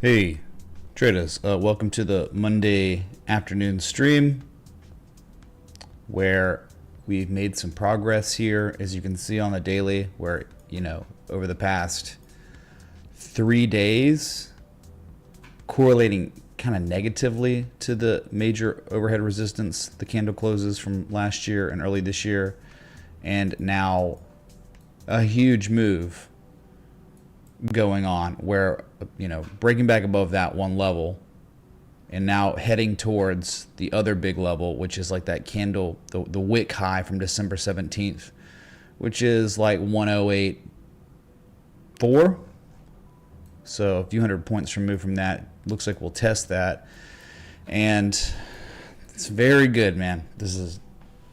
Hey traders, welcome to the Monday afternoon stream where we've made some progress here, as you can see on the daily, where over the past 3 days correlating kind of negatively to the major overhead resistance, the candle closes from last year and early this year, and now a huge move going on where breaking back above that one level and now heading towards the other big level, which is like that candle, the wick high from December 17th, which is like 108.4. So a few hundred points removed from that. Looks like we'll test that, and it's very good, man. This is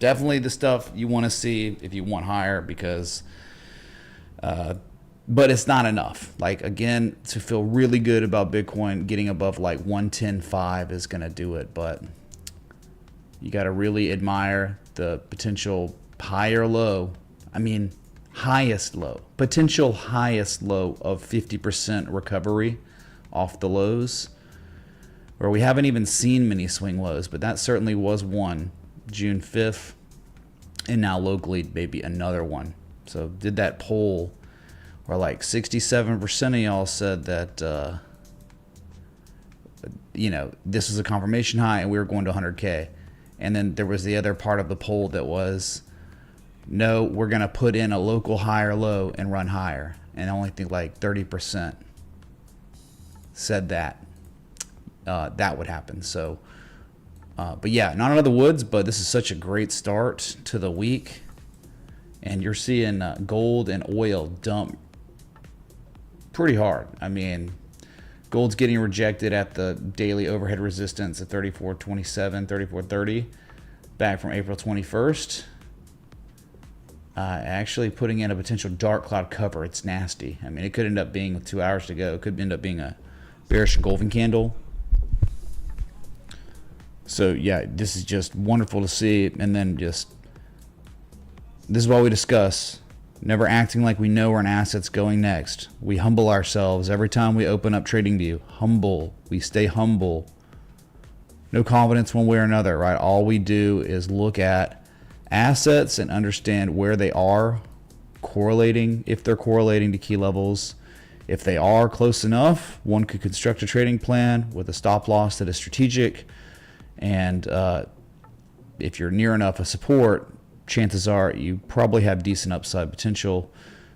definitely the stuff you want to see if you want higher, because but it's not enough. Like, again, to feel really good about Bitcoin, getting above like 110.5 is going to do it. But you got to really admire the potential higher low. I mean, highest low, potential highest low of 50% recovery off the lows, where we haven't even seen many swing lows, but that certainly was one, June 5th, and now locally maybe another one. So did that poll where like 67% of y'all said that this was a confirmation high and we were going to 100K. And then there was the other part of the poll that was, no, we're going to put in a local high or low and run higher. And I only think like 30% said that that would happen. So, but yeah, not out of the woods, but this is such a great start to the week. And you're seeing gold and oil dump pretty hard. I mean, gold's getting rejected at the daily overhead resistance at 34.27, 34.30 back from April 21st. Actually putting in a potential dark cloud cover. It's nasty. I mean, it could end up being, with 2 hours to go, it could end up being a bearish engulfing candle. So yeah, this is just wonderful to see. And then just, this is what we discuss. Never acting like we know where an asset's going next. We humble ourselves every time we open up TradingView. Humble. We stay humble. No confidence one way or another, right? All we do is look at assets and understand where they are correlating, if they're correlating to key levels. If they are close enough, one could construct a trading plan with a stop loss that is strategic. And if you're near enough a support, chances are you probably have decent upside potential.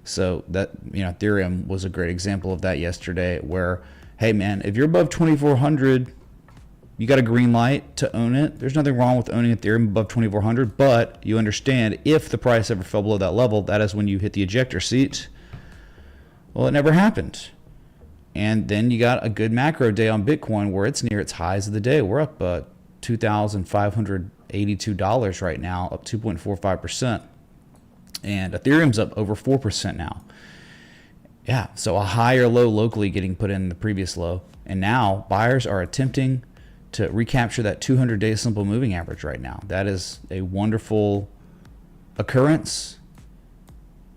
So that, Ethereum was a great example of that yesterday, where, hey man, if you're above 2,400, you got a green light to own it. There's nothing wrong with owning Ethereum above 2,400, but you understand if the price ever fell below that level, that is when you hit the ejector seat. Well, it never happened. And then you got a good macro day on Bitcoin where it's near its highs of the day. We're up $2,582 right now, up 2.45%. And Ethereum's up over 4% now. Yeah, so a higher low locally getting put in the previous low. And now buyers are attempting to recapture that 200-day simple moving average right now. That is a wonderful occurrence.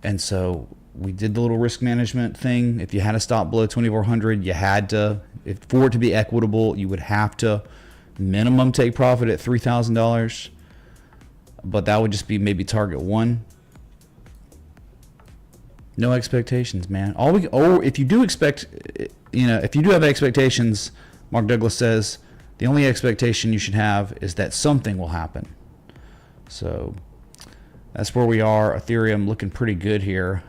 And so we did the little risk management thing. If you had to stop below 2,400, you had to, for it to be equitable, you would have to minimum take profit at $3,000, but that would just be maybe target one. No expectations, man. If you do expect, if you do have expectations, Mark Douglas says the only expectation you should have is that something will happen. So that's where we are. Ethereum looking pretty good here,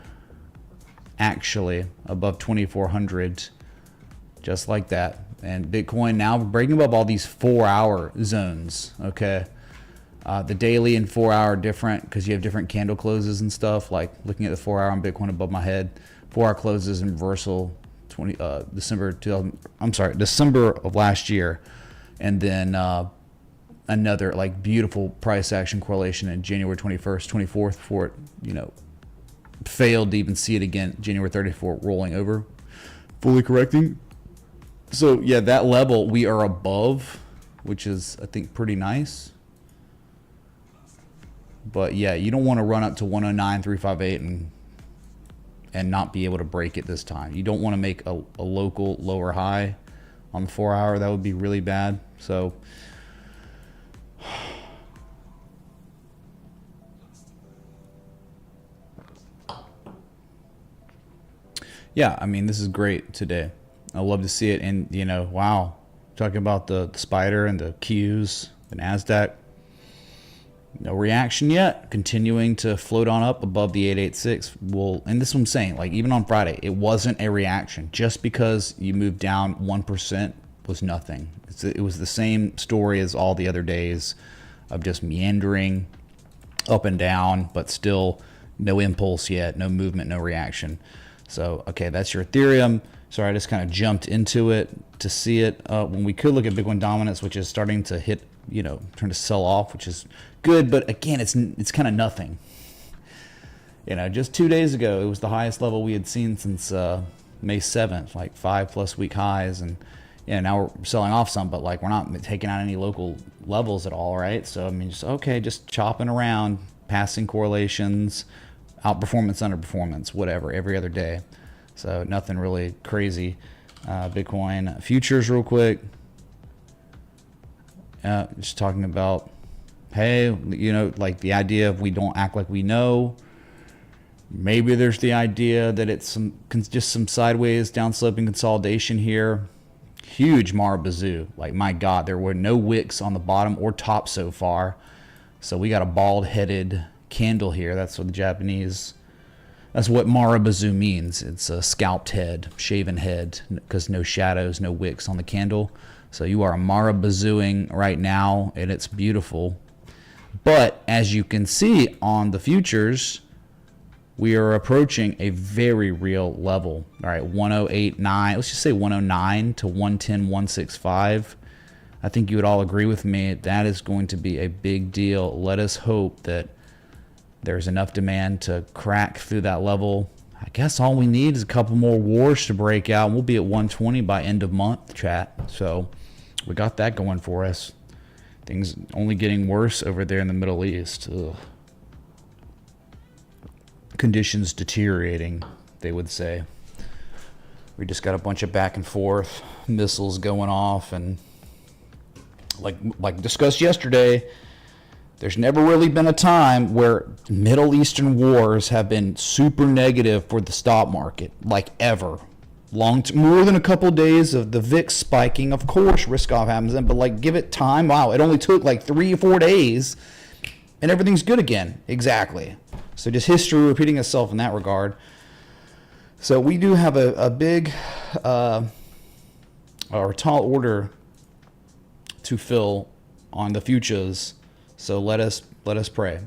actually above 2,400, just like that. And Bitcoin now breaking above all these 4-hour zones. Okay, the daily and 4-hour different because you have different candle closes and stuff. Like looking at the 4-hour on Bitcoin above my head, 4-hour closes in reversal, December of last year, and then another like beautiful price action correlation in January 21st, 24th, before it failed to even see it again. January 34th rolling over, fully correcting. So yeah, that level we are above, which is, I think, pretty nice. But yeah, you don't want to run up to 109.358 and not be able to break it this time. You don't want to make a local lower high on the 4 hour. That would be really bad. So yeah, I mean, this is great today. I love to see it. And, you know, wow, talking about the spider and the Qs, the NASDAQ, no reaction yet, continuing to float on up above the 886. Well, and this is what I'm saying, like even on Friday, it wasn't a reaction. Just because you moved down 1% was nothing. It was the same story as all the other days of just meandering up and down, but still no impulse yet, no movement, no reaction. So, okay, that's your Ethereum. Sorry, I just kind of jumped into it to see it. When we could look at Bitcoin dominance, which is starting to hit, you know, trying to sell off, which is good, but again, it's kind of nothing. You know, just 2 days ago, it was the highest level we had seen since May 7th, like 5+ week highs, and yeah, now we're selling off some, but like we're not taking out any local levels at all, right? So I mean, just chopping around, passing correlations, outperformance, underperformance, whatever, every other day. So nothing really crazy. Bitcoin futures real quick. Just talking about, hey, you know, like the idea of we don't act like we know. Maybe there's the idea that it's just some sideways downsloping consolidation here. Huge Mara Bazoo. Like, my God, there were no wicks on the bottom or top so far. So we got a bald-headed candle here. That's what that's what Mara Bazoo means. It's a scalped head, shaven head, because no shadows, no wicks on the candle. So you are Mara Bazooing right now, and it's beautiful. But as you can see on the futures, we are approaching a very real level. All right, 1089, let's just say 109 to 110, 165. I think you would all agree with me. That is going to be a big deal. Let us hope that there's enough demand to crack through that level. I guess all we need is a couple more wars to break out, and we'll be at 120 by end of month, chat. So we got that going for us. Things only getting worse over there in the Middle East. Ugh. Conditions deteriorating, they would say. We just got a bunch of back and forth missiles going off, and like discussed yesterday, there's never really been a time where Middle Eastern wars have been super negative for the stock market, like ever. More than a couple of days of the VIX spiking, of course, risk off happens then, but like give it time. Wow, it only took like 3 or 4 days, and everything's good again. Exactly. So just history repeating itself in that regard. So we do have a big or tall order to fill on the futures. So let us pray.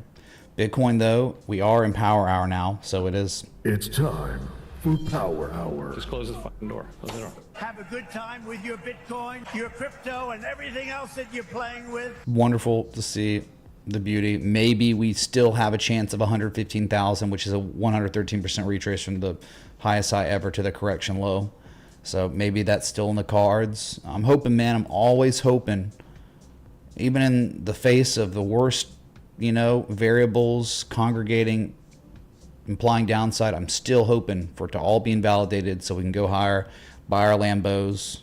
Bitcoin, though, we are in Power Hour now, so it is. It's time for Power Hour. Just close the fucking door. Close the door. Have a good time with your Bitcoin, your crypto, and everything else that you're playing with. Wonderful to see the beauty. Maybe we still have a chance of 115,000, which is a 113% retrace from the highest high ever to the correction low. So maybe that's still in the cards. I'm hoping, man. I'm always hoping. Even in the face of the worst, variables congregating, implying downside, I'm still hoping for it to all be invalidated so we can go higher, buy our Lambos,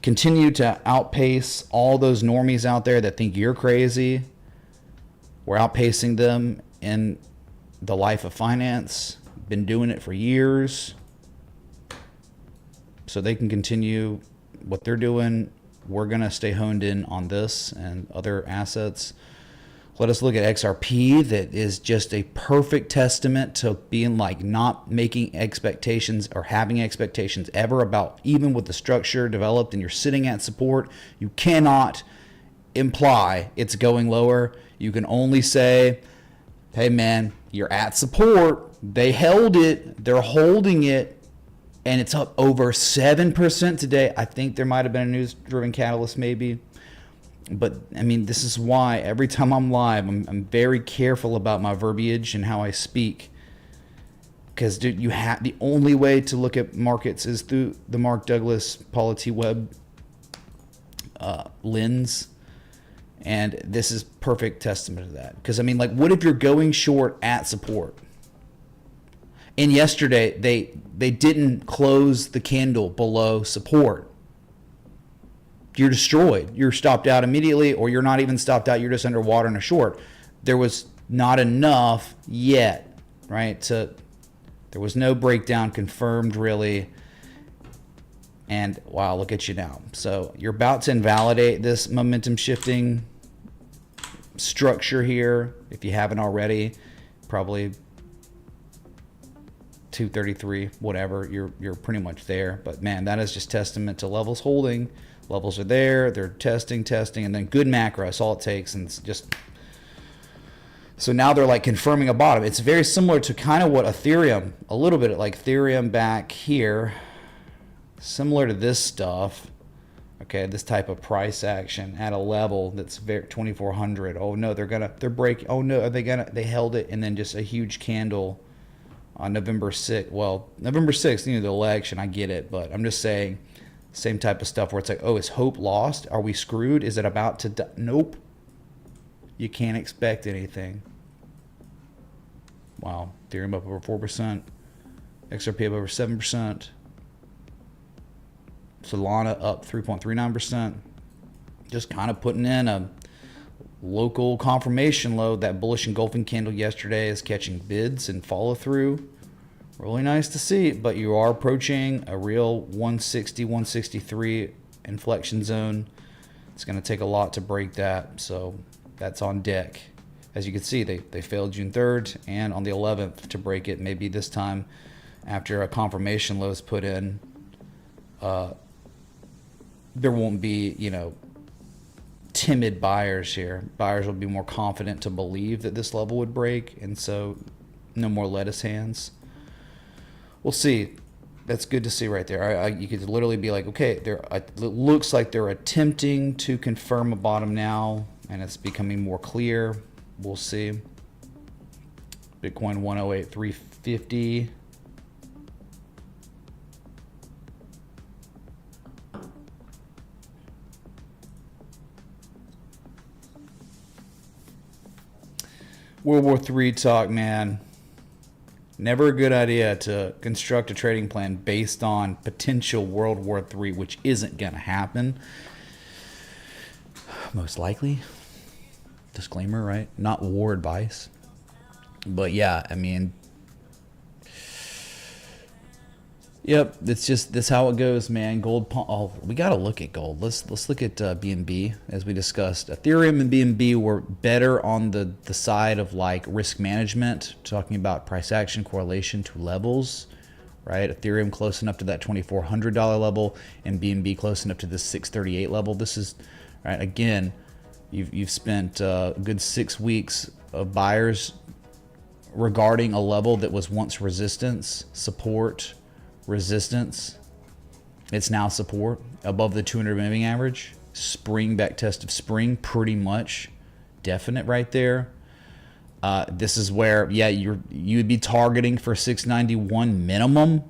continue to outpace all those normies out there that think you're crazy. We're outpacing them in the life of finance. Been doing it for years. So they can continue what they're doing. We're going to stay honed in on this and other assets. Let us look at XRP. That is just a perfect testament to being like not making expectations or having expectations ever about, even with the structure developed and you're sitting at support, you cannot imply it's going lower. You can only say, hey man, you're at support. They held it. They're holding it. And it's up over 7% today. I think there might have been a news-driven catalyst maybe. But, I mean, this is why every time I'm live, I'm very careful about my verbiage and how I speak. Because, dude, the only way to look at markets is through the Mark Douglas Polity Web lens. And this is perfect testament to that. Because, I mean, like, what if you're going short at support? And yesterday, they didn't close the candle below support. you're destroyed. You're stopped out immediately, or you're not even stopped out. You're just underwater in a short. There was not enough yet, right? There was no breakdown confirmed really. And wow, look at you now. So you're about to invalidate this momentum shifting structure here. If you haven't already, probably 233, whatever, you're pretty much there. But man, that is just testament to levels holding. Levels are there, they're testing, and then good macro. That's all it takes. And it's just, so now they're like confirming a bottom. It's very similar to kind of what Ethereum, a little bit like Ethereum back here, similar to this stuff. Okay, this type of price action at a level that's very 2400. Oh no, they're breaking. Oh no, they held it, and then just a huge candle on November 6th. Well, November 6th, the election, I get it, but I'm just saying, same type of stuff where it's like, oh, is hope lost? Are we screwed? Is it about to die? Nope. You can't expect anything. Wow, Ethereum up over 4%, XRP up over 7%. Solana up 3.39%. Just kind of putting in a local confirmation low. That bullish engulfing candle yesterday is catching bids and follow through. Really nice to see, but you are approaching a real 160, 163 inflection zone. It's going to take a lot to break that, so that's on deck. As you can see, they failed June 3rd and on the 11th to break it. Maybe this time after a confirmation low is put in, there won't be, timid buyers here. Buyers will be more confident to believe that this level would break, and so no more lettuce hands. We'll see. That's good to see right there. You could literally be like, okay, it looks like they're attempting to confirm a bottom now, and it's becoming more clear. We'll see. Bitcoin 108,350. World War III talk, man. Never a good idea to construct a trading plan based on potential World War III, which isn't going to happen. Most likely. Disclaimer, right? Not war advice. But yeah, I mean, yep, that's how it goes, man. Gold, oh, we got to look at gold. Let's look at BNB as we discussed. Ethereum and BNB were better on the side of like risk management, talking about price action correlation to levels, right? Ethereum close enough to that $2,400 level, and BNB close enough to the 638 level. This is right again. You've spent a good 6 weeks of buyers regarding a level that was once resistance, support, resistance. It's now support above the 200 moving average. Spring back test of spring, pretty much definite right there. This is where, yeah, you'd be targeting for 691 minimum,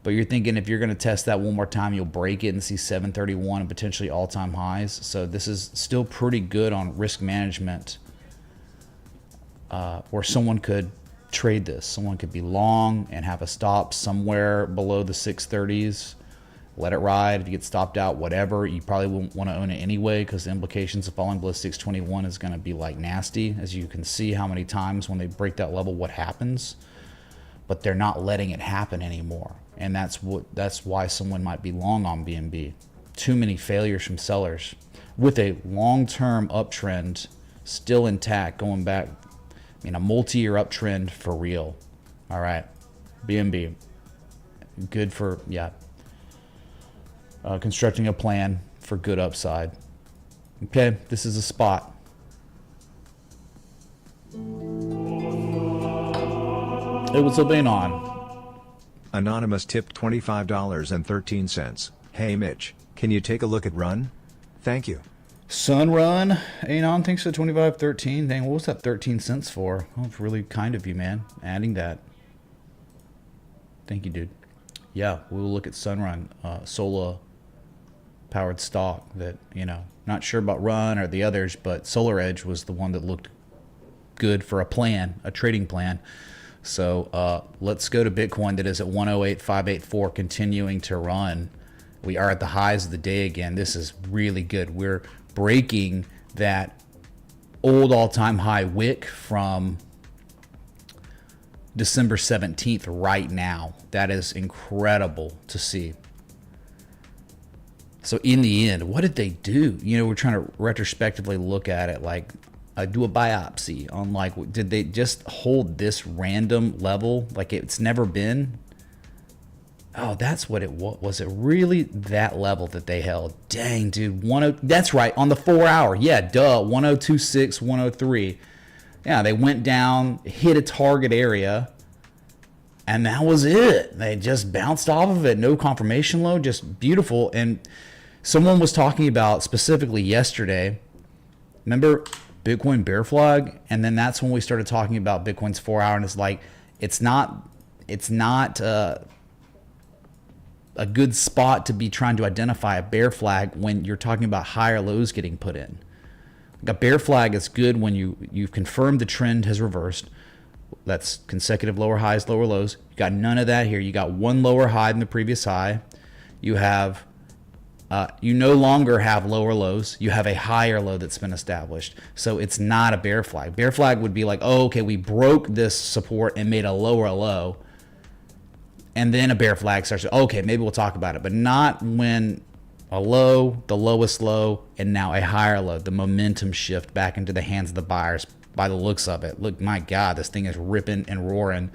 but you're thinking if you're going to test that one more time, you'll break it and see 731 and potentially all-time highs. So this is still pretty good on risk management, where someone could trade this. Someone could be long and have a stop somewhere below the 630s. Let it ride. If you get stopped out, whatever, you probably won't want to own it anyway, because the implications of falling below 621 is going to be like nasty. As you can see how many times when they break that level, what happens. But they're not letting it happen anymore. And that's why someone might be long on BNB. Too many failures from sellers with a long-term uptrend still intact, going back, a multi-year uptrend for real. All right, BNB, good for, yeah, constructing a plan for good upside. Okay, this is a spot. Hey, what's up, Anon? Anonymous tipped $25.13. Hey Mitch, can you take a look at Run? Thank you. Sunrun, Anon, thanks for 25.13. Dang, what was that 13 cents for? Oh, it's really kind of you, man. Adding that. Thank you, dude. Yeah, we'll look at Sunrun, Solar powered stock that, not sure about Run or the others, but SolarEdge was the one that looked good for a plan, a trading plan. So let's go to Bitcoin that is at 108,584, continuing to run. We are at the highs of the day again. This is really good. We're breaking that old all-time high wick from December 17th right now. That is incredible to see. So in the end, what did they do? You know, we're trying to retrospectively look at it, like do a biopsy on, like, did they just hold this random level like it's never been? Oh, that's what it was. Was it really that level that they held? Dang, dude. That's right, on the 4 hour. Yeah, duh. 1026, 103. Yeah, they went down, hit a target area, and that was it. They just bounced off of it. No confirmation low, just beautiful. And someone was talking about specifically yesterday, remember Bitcoin bear flag? And then that's when we started talking about Bitcoin's 4 hour, and it's like, it's not a good spot to be trying to identify a bear flag when you're talking about higher lows getting put in. Like, a bear flag is good when you've confirmed the trend has reversed. That's consecutive lower highs, lower lows. You got none of that here. You got one lower high than the previous high. You have you no longer have lower lows. You have a higher low that's been established. So it's not a bear flag. Bear flag would be like, oh, okay, we broke this support and made a lower low. And then a bear flag starts, okay, maybe we'll talk about it. But not when a low, the lowest low, and now a higher low. The momentum shift back into the hands of the buyers by the looks of it. Look, my God, this thing is ripping and roaring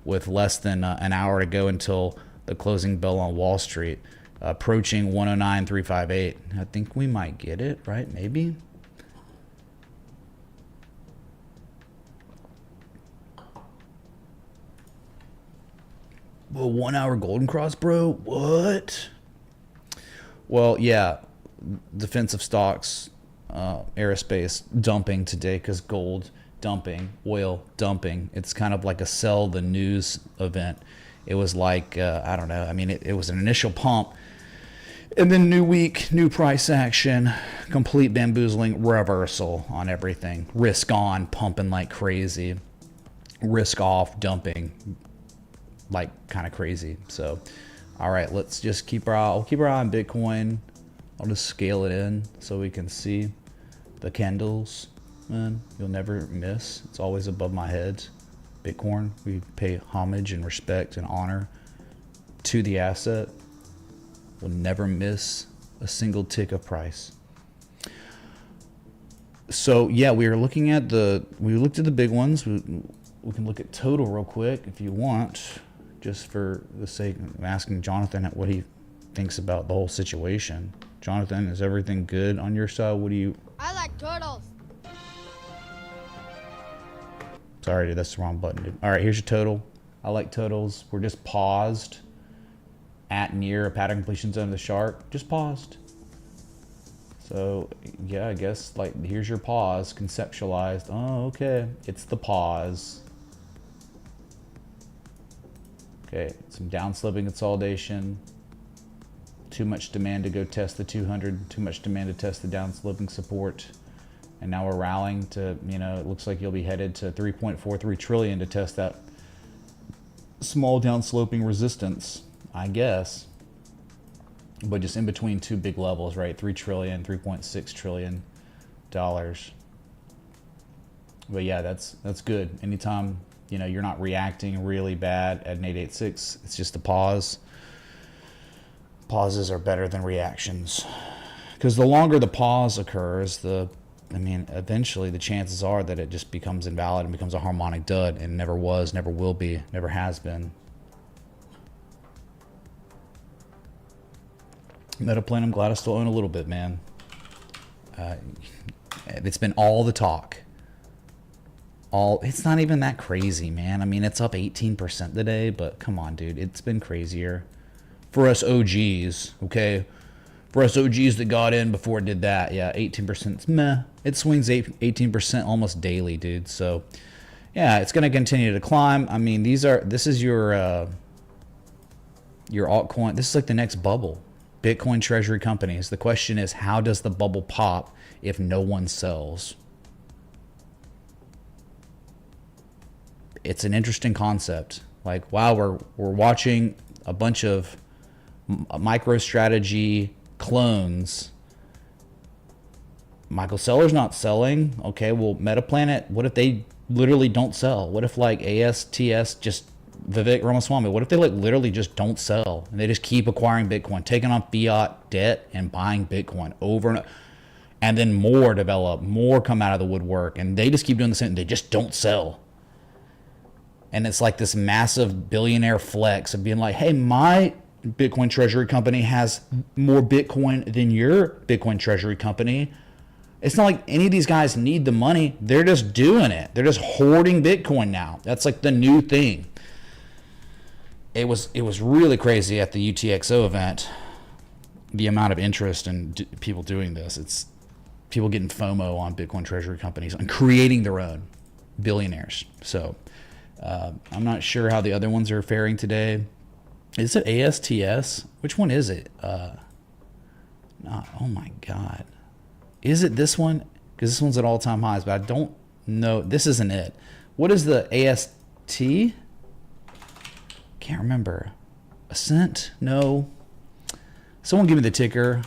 with less than an hour to go until the closing bell on Wall Street. Approaching 109.358. I think we might get it, right? Maybe. Well, 1 hour golden cross, bro. What? Well, yeah. Defensive stocks, aerospace dumping today because gold dumping, oil dumping. It's kind of like a sell the news event. It was like, I don't know. I mean, it was an initial pump. And then new week, new price action, complete bamboozling, reversal on everything. Risk on, pumping like crazy. Risk off, dumping like kind of crazy. So, all right, let's just keep our eye. I'll keep our eye on Bitcoin. I'll just scale it in so we can see the candles. Man, you'll never miss. It's always above my head. Bitcoin, we pay homage and respect and honor to the asset. We'll never miss a single tick of price. So yeah, we looked at the big ones. We can look at total real quick if you want, just for the sake of asking Jonathan what he thinks about the whole situation. Jonathan, is everything good on your side? What do you? I like turtles. Sorry, dude, that's the wrong button, dude. All right, here's your total. I like totals. We're just paused at near a pattern completion zone of the shark. Just paused. So yeah, I guess like here's your pause conceptualized. Oh, okay, it's the pause. Okay, some down sloping consolidation. Too much demand to go test the 200. Too much demand to test the down sloping support. And now we're rallying to, it looks like you'll be headed to 3.43 trillion to test that small down sloping resistance, I guess. But just in between two big levels, right? 3 trillion, 3.6 trillion dollars. But yeah, that's good. Anytime, you're not reacting really bad at an 886, it's just a pause. Pauses are better than reactions. Because the longer the pause occurs, eventually the chances are that it just becomes invalid and becomes a harmonic dud, and never was, never will be, never has been. Metaplan, I'm glad I still own a little bit, man. It's been all the talk. It's not even that crazy, man. I mean, it's up 18% today, but come on, dude. It's been crazier. For us OGs, okay? For us OGs that got in before it did that, yeah, 18%, meh. It swings 18% almost daily, dude. So, yeah, it's going to continue to climb. I mean, this is your altcoin. This is like the next bubble. Bitcoin treasury companies. The question is, how does the bubble pop if no one sells? It's an interesting concept. Like, wow, we're watching a bunch of MicroStrategy clones. Michael Seller's not selling. Okay, well, Metaplanet, what if they literally don't sell? What if like ASTS just Vivek Ramaswamy, what if they like literally just don't sell and they just keep acquiring Bitcoin, taking on fiat debt and buying Bitcoin over and then more develop, more come out of the woodwork, and they just keep doing the same, they just don't sell. And it's like this massive billionaire flex of being like, hey, my Bitcoin treasury company has more Bitcoin than your Bitcoin treasury company. It's not like any of these guys need the money. They're just doing it. They're just hoarding Bitcoin now. That's like the new thing. It was really crazy at the UTXO event, the amount of interest in people doing this. It's people getting FOMO on Bitcoin treasury companies and creating their own, billionaires. So I'm not sure how the other ones are faring today. Is it ASTS? Which one is it? Oh my God. Is it this one? Because this one's at all-time highs, but I don't know. This isn't it. What is the AST? Can't remember. Ascent? No. Someone give me the ticker.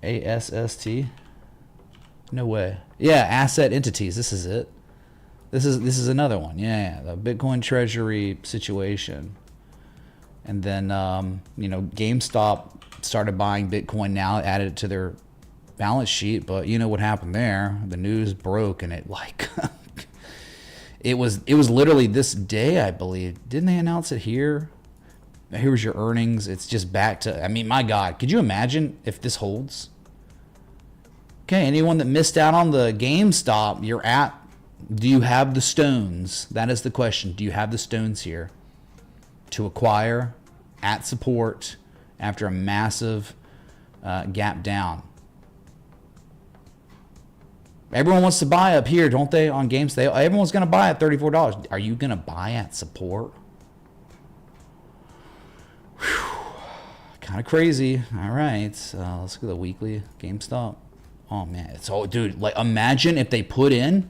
ASST? No way. Yeah, asset entities. This is it. This is another one. Yeah, the Bitcoin treasury situation. And then GameStop started buying Bitcoin now, added it to their balance sheet, but you know what happened there? The news broke and it like it was literally this day, I believe. Didn't they announce it here? Here's your earnings. It's just back to, I mean, my God, could you imagine if this holds? Okay, anyone that missed out on the GameStop, do you have the stones? That is the question. Do you have the stones here to acquire at support after a massive gap down? Everyone wants to buy up here, don't they, on games? Everyone's going to buy at $34. Are you going to buy at support? Kind of crazy. All right. Let's look at the weekly GameStop. Oh, man. It's all, dude, like imagine if they put in.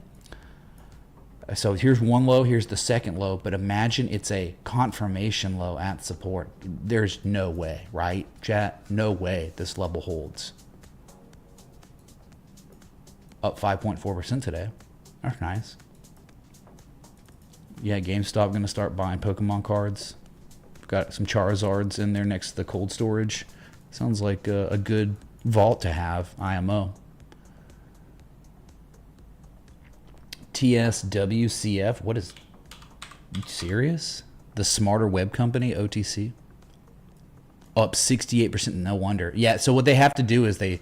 So here's one low, here's the second low, but imagine it's a confirmation low at support. There's no way, right, chat? No way this level holds. Up 5.4% today. That's nice. Yeah, GameStop going to start buying Pokemon cards. Got some Charizards in there next to the cold storage. Sounds like a good vault to have, IMO. TSWCF, what is, you serious? The Smarter Web Company, OTC, up 68%, no wonder. Yeah, so what they have to do is they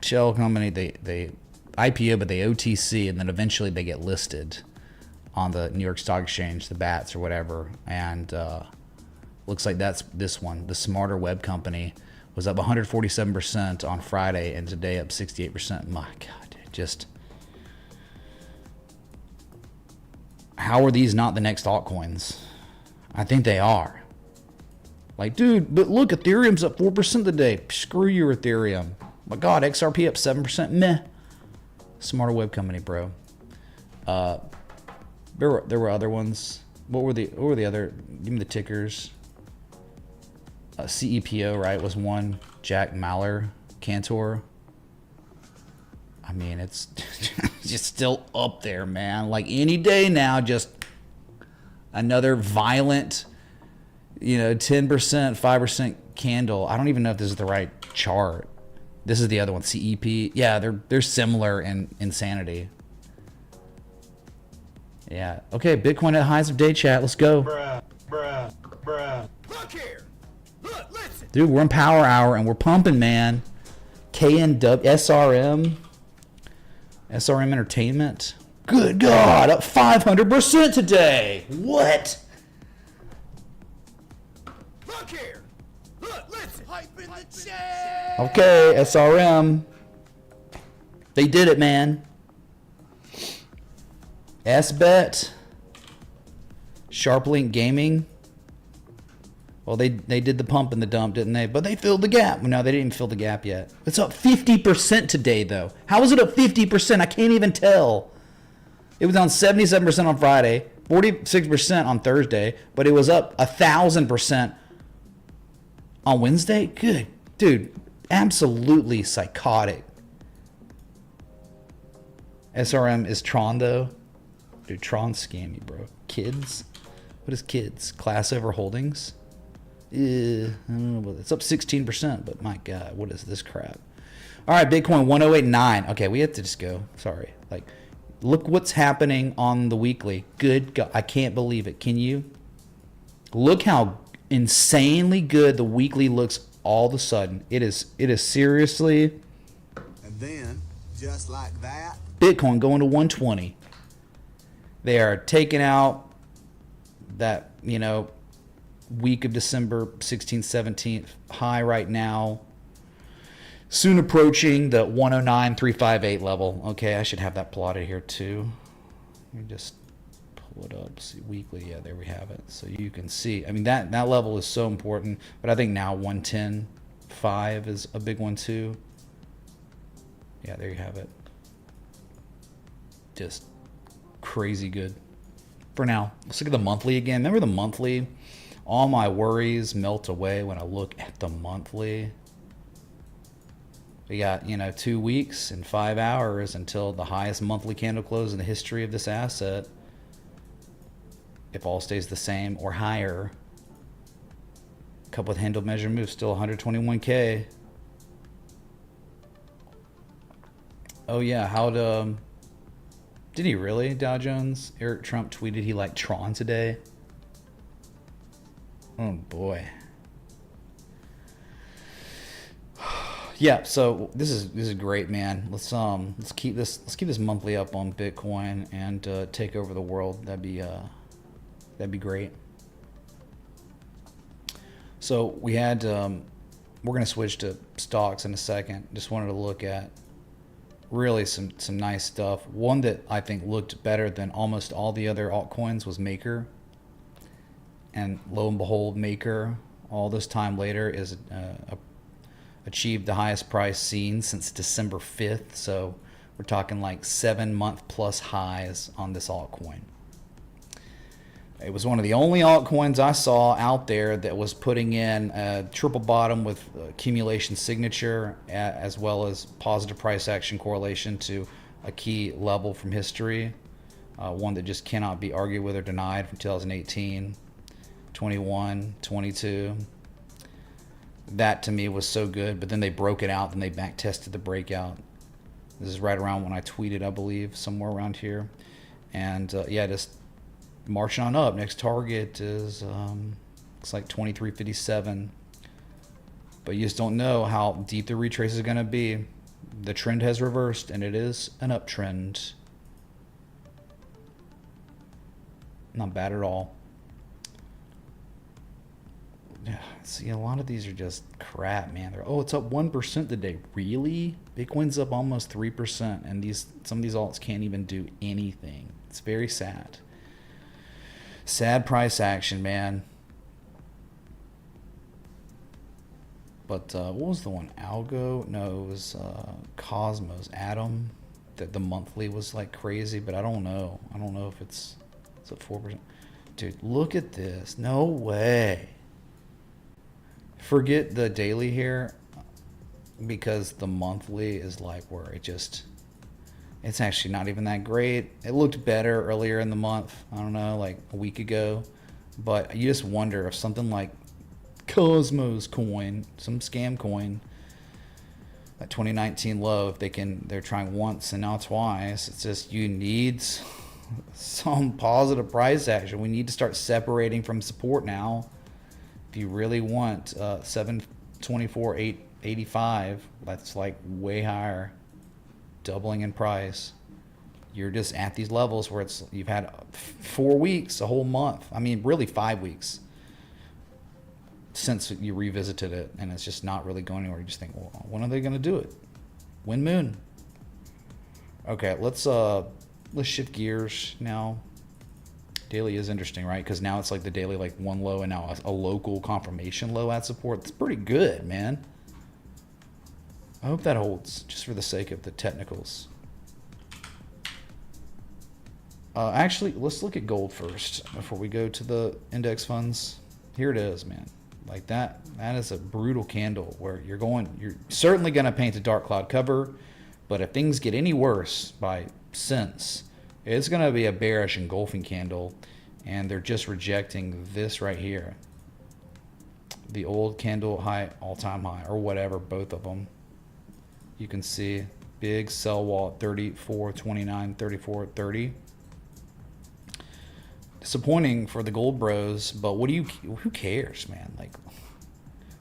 shell company, they IPO, but they OTC, and then eventually they get listed on the New York Stock Exchange, the BATS or whatever, and looks like that's this one. The Smarter Web Company was up 147% on Friday, and today up 68%. My God, dude, just... How are these not the next altcoins? I think they are. Like, dude, but look, Ethereum's up 4% today. Screw your Ethereum. My God, XRP up 7%. Meh. Smarter Web Company, bro. There were other ones. What were the other? Give me the tickers. CEPO, right, was one. Jack Mallers, Cantor. I mean, it's just still up there, man. Like any day now, just another violent, 10%, 5% candle. I don't even know if this is the right chart. This is the other one, CEP. Yeah, they're similar in insanity. Yeah. Okay, Bitcoin at highs of day, chat. Let's go. Bruh. Look here. Look, listen. Dude, we're in power hour and we're pumping, man. KNW, SRM Entertainment. Good God, up 500% today. What? Look here. Look, listen. Hype in the chat. Okay, SRM. They did it, man. SBet. SharpLink Gaming. Well, they did the pump and the dump, didn't they? But they filled the gap. No, they didn't fill the gap yet. It's up 50% today, though. How is it up 50%? I can't even tell. It was down 77% on Friday, 46% on Thursday, but it was up 1,000% on Wednesday. Good, dude, absolutely psychotic. SRM is Tron though. Dude, Tron scammy, bro. Kids? What is kids? Class over holdings? I don't know. It's up 16%, but my God, what is this crap? All right, Bitcoin 1089. Okay, we have to just go. Sorry. Like, look what's happening on the weekly. Good God, I can't believe it. Can you? Look how insanely good the weekly looks all of a sudden. It is seriously. And then, just like that, Bitcoin going to 120. They are taking out that, week of December 16th, 17th high right now. Soon approaching the 109,358 level. Okay, I should have that plotted here too. Let me just pull it up. See weekly. Yeah, there we have it. So you can see. I mean, that level is so important. But I think now 110.5 is a big one too. Yeah, there you have it. Just crazy good. For now, let's look at the monthly again. Remember the monthly? All my worries melt away when I look at the monthly. We got, 2 weeks and 5 hours until the highest monthly candle close in the history of this asset. If all stays the same or higher. Coupled with handle measure moves, still 121K. Oh yeah, did he really, Dow Jones? Eric Trump tweeted he liked Tron today. Oh boy. Yeah, so this is great, man. Let's keep this monthly up on Bitcoin and take over the world. That'd be great. So we had we're gonna switch to stocks in a second. Just wanted to look at really some nice stuff. One that I think looked better than almost all the other altcoins was Maker. And lo and behold, Maker, all this time later, is achieved the highest price seen since December 5th. So we're talking like 7-month plus highs on this altcoin. It was one of the only altcoins I saw out there that was putting in a triple bottom with accumulation signature, as well as positive price action correlation to a key level from history. One that just cannot be argued with or denied from 2018, 21, 22. That to me was so good, but then they broke it out and they back tested the breakout. This is right around when I tweeted, I believe, somewhere around here. And yeah, just marching on up. Next target is looks like 2357. But you just don't know how deep the retrace is going to be. The trend has reversed and it is an uptrend. Not bad at all. Yeah, see, a lot of these are just crap, man. It's up 1% today. Really? Bitcoin's up almost 3%, and some of these alts can't even do anything. It's very sad. Sad price action, man. But what was the one? Algo? No, it was Cosmos. Atom. That the monthly was like crazy, but I don't know. I don't know if it's at 4%. Dude, look at this. No way. Forget the daily here, because the monthly is like where it's actually not even that great. It looked better earlier in the month. I don't know, like a week ago. But you just wonder if something like Cosmos coin, some scam coin, that 2019 low, if they're trying once and now twice. It's just, you need some positive price action. We need to start separating from support now. If you really want 724.85, that's like way higher, doubling in price. You're just at these levels where you've had 4 weeks, a whole month. I mean, really 5 weeks since you revisited it, and it's just not really going anywhere. You just think, well, when are they going to do it? When moon? Okay, let's shift gears now. Daily is interesting, right? Because now it's like the daily, like one low, and now a local confirmation low at support. It's pretty good, man. I hope that holds, just for the sake of the technicals. Actually, let's look at gold first before we go to the index funds. Here it is, man. Like that is a brutal candle where you're certainly going to paint a dark cloud cover, but if things get any worse by cents, it's going to be a bearish engulfing candle, and they're just rejecting this right here. The old candle high, all-time high, or whatever, both of them. You can see big sell wall at 34.29, 34.30. Disappointing for the gold bros, but who cares, man? Like,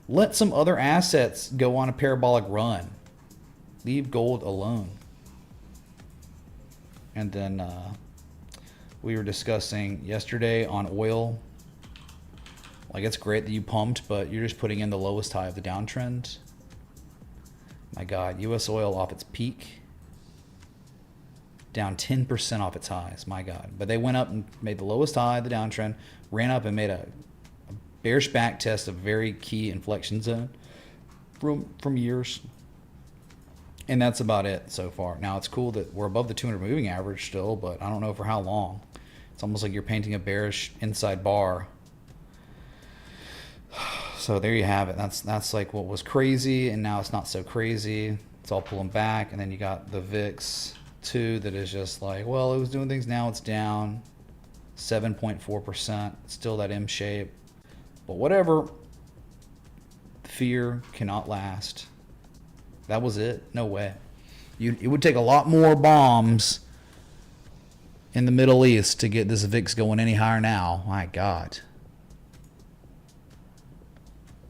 let some other assets go on a parabolic run. Leave gold alone. And then we were discussing yesterday on oil. Like, it's great that you pumped, but you're just putting in the lowest high of the downtrend. My God, U.S. oil off its peak, down 10% off its highs. My God. But they went up and made the lowest high of the downtrend, ran up and made a bearish back test, a very key inflection zone from years. And that's about it so far. Now, it's cool that we're above the 200 moving average still, but I don't know for how long. It's almost like you're painting a bearish inside bar. So there you have it. That's like what was crazy, and now it's not so crazy. It's all pulling back, and then you got the VIX 2 that is just like, well, it was doing things, now it's down 7.4%. Still that M shape, but whatever. Fear cannot last. That was it. No way. It would take a lot more bombs in the Middle East to get this VIX going any higher now. My God.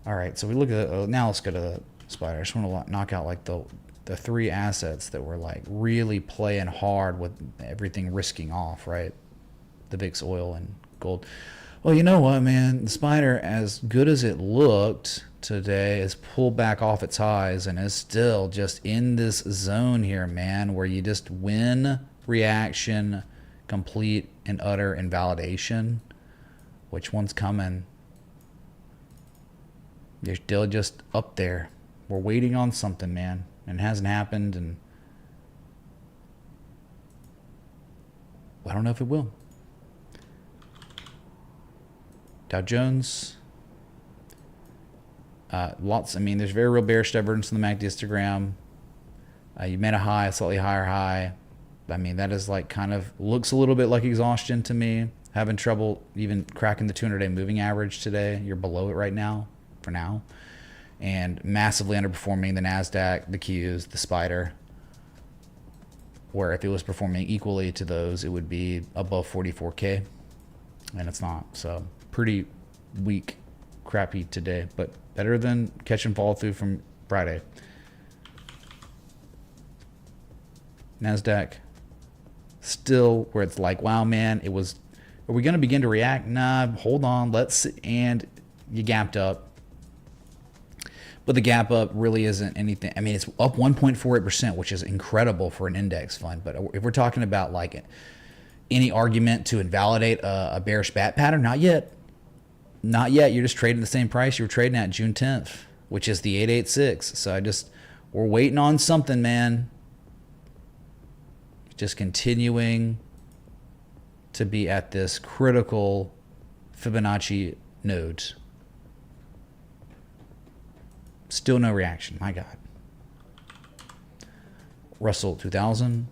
All right, so we look at now. Let's go to the spider. I just want to knock out like the three assets that were like really playing hard with everything risking off, right? The VIX, oil, and gold. Well, you know what, man? The spider, as good as it looked today, is pulled back off its highs and is still just in this zone here, man, where you just win reaction, complete and utter invalidation. Which one's coming? You're still just up there. We're waiting on something, man, and it hasn't happened, and I don't know if it will. Dow Jones, lots. I mean, there's very real bearish divergence in the MACD histogram. You made a high, a slightly higher high. I mean, that is like kind of looks a little bit like exhaustion to me. Having trouble even cracking the 200-day moving average today. You're below it right now. For now, and massively underperforming the NASDAQ, the Qs, the spider, where if it was performing equally to those, it would be above 44K, and it's not. So pretty weak, crappy today, but better than catch and fall through from Friday. NASDAQ still where it's like, wow, man, it was, are we going to begin to react? Nah, hold on, let's, and you gapped up. But the gap up really isn't anything. I mean, it's up 1.48%, which is incredible for an index fund. But if we're talking about like any argument to invalidate a bearish bat pattern, not yet. Not yet. You're just trading the same price you were trading at June 10th, which is the 886. So we're waiting on something, man. Just continuing to be at this critical Fibonacci node. Still no reaction. My God. Russell 2000.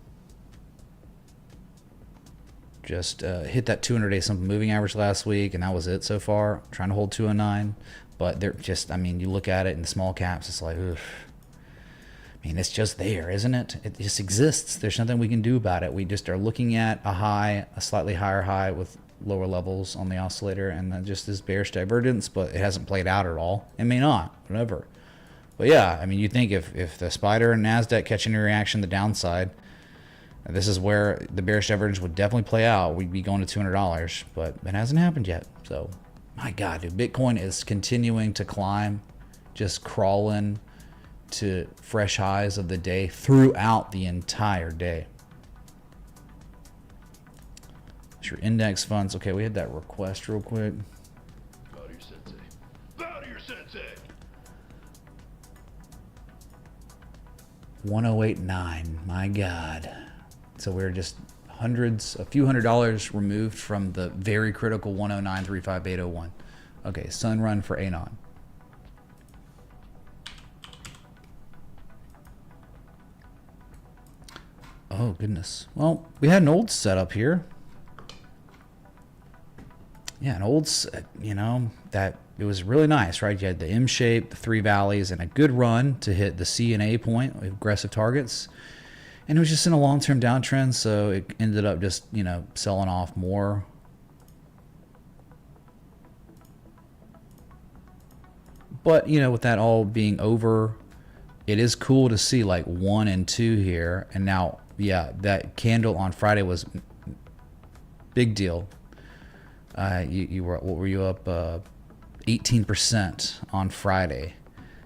Just hit that 200-day something moving average last week, and that was it so far. Trying to hold 209. But they're just, I mean, you look at it in the small caps, it's like, oof. I mean, it's just there, isn't it? It just exists. There's nothing we can do about it. We just are looking at a high, a slightly higher high with lower levels on the oscillator, and then just this bearish divergence, but it hasn't played out at all. It may not, whatever. But yeah, I mean, you think if the spider and NASDAQ catch any reaction to the downside, this is where the bearish divergence would definitely play out. We'd be going to $200, but it hasn't happened yet. So, my God, dude, Bitcoin is continuing to climb, just crawling to fresh highs of the day throughout the entire day. It's your index funds. Okay, we had that request real quick. Bow to your sensei. Bow to your sensei. 1089, my God. So we're just a few $100s removed from the very critical 109.35801. Okay, sun run for Anon. Oh goodness. Well, we had an old setup here. Yeah, an old, that it was really nice, right? You had the M shape, the three valleys, and a good run to hit the C and A point with aggressive targets. And it was just in a long-term downtrend, so it ended up just, selling off more. But, with that all being over, it is cool to see like 1 and 2 here. And now, yeah, that candle on Friday was big deal. You were, what were you up? 18% on Friday.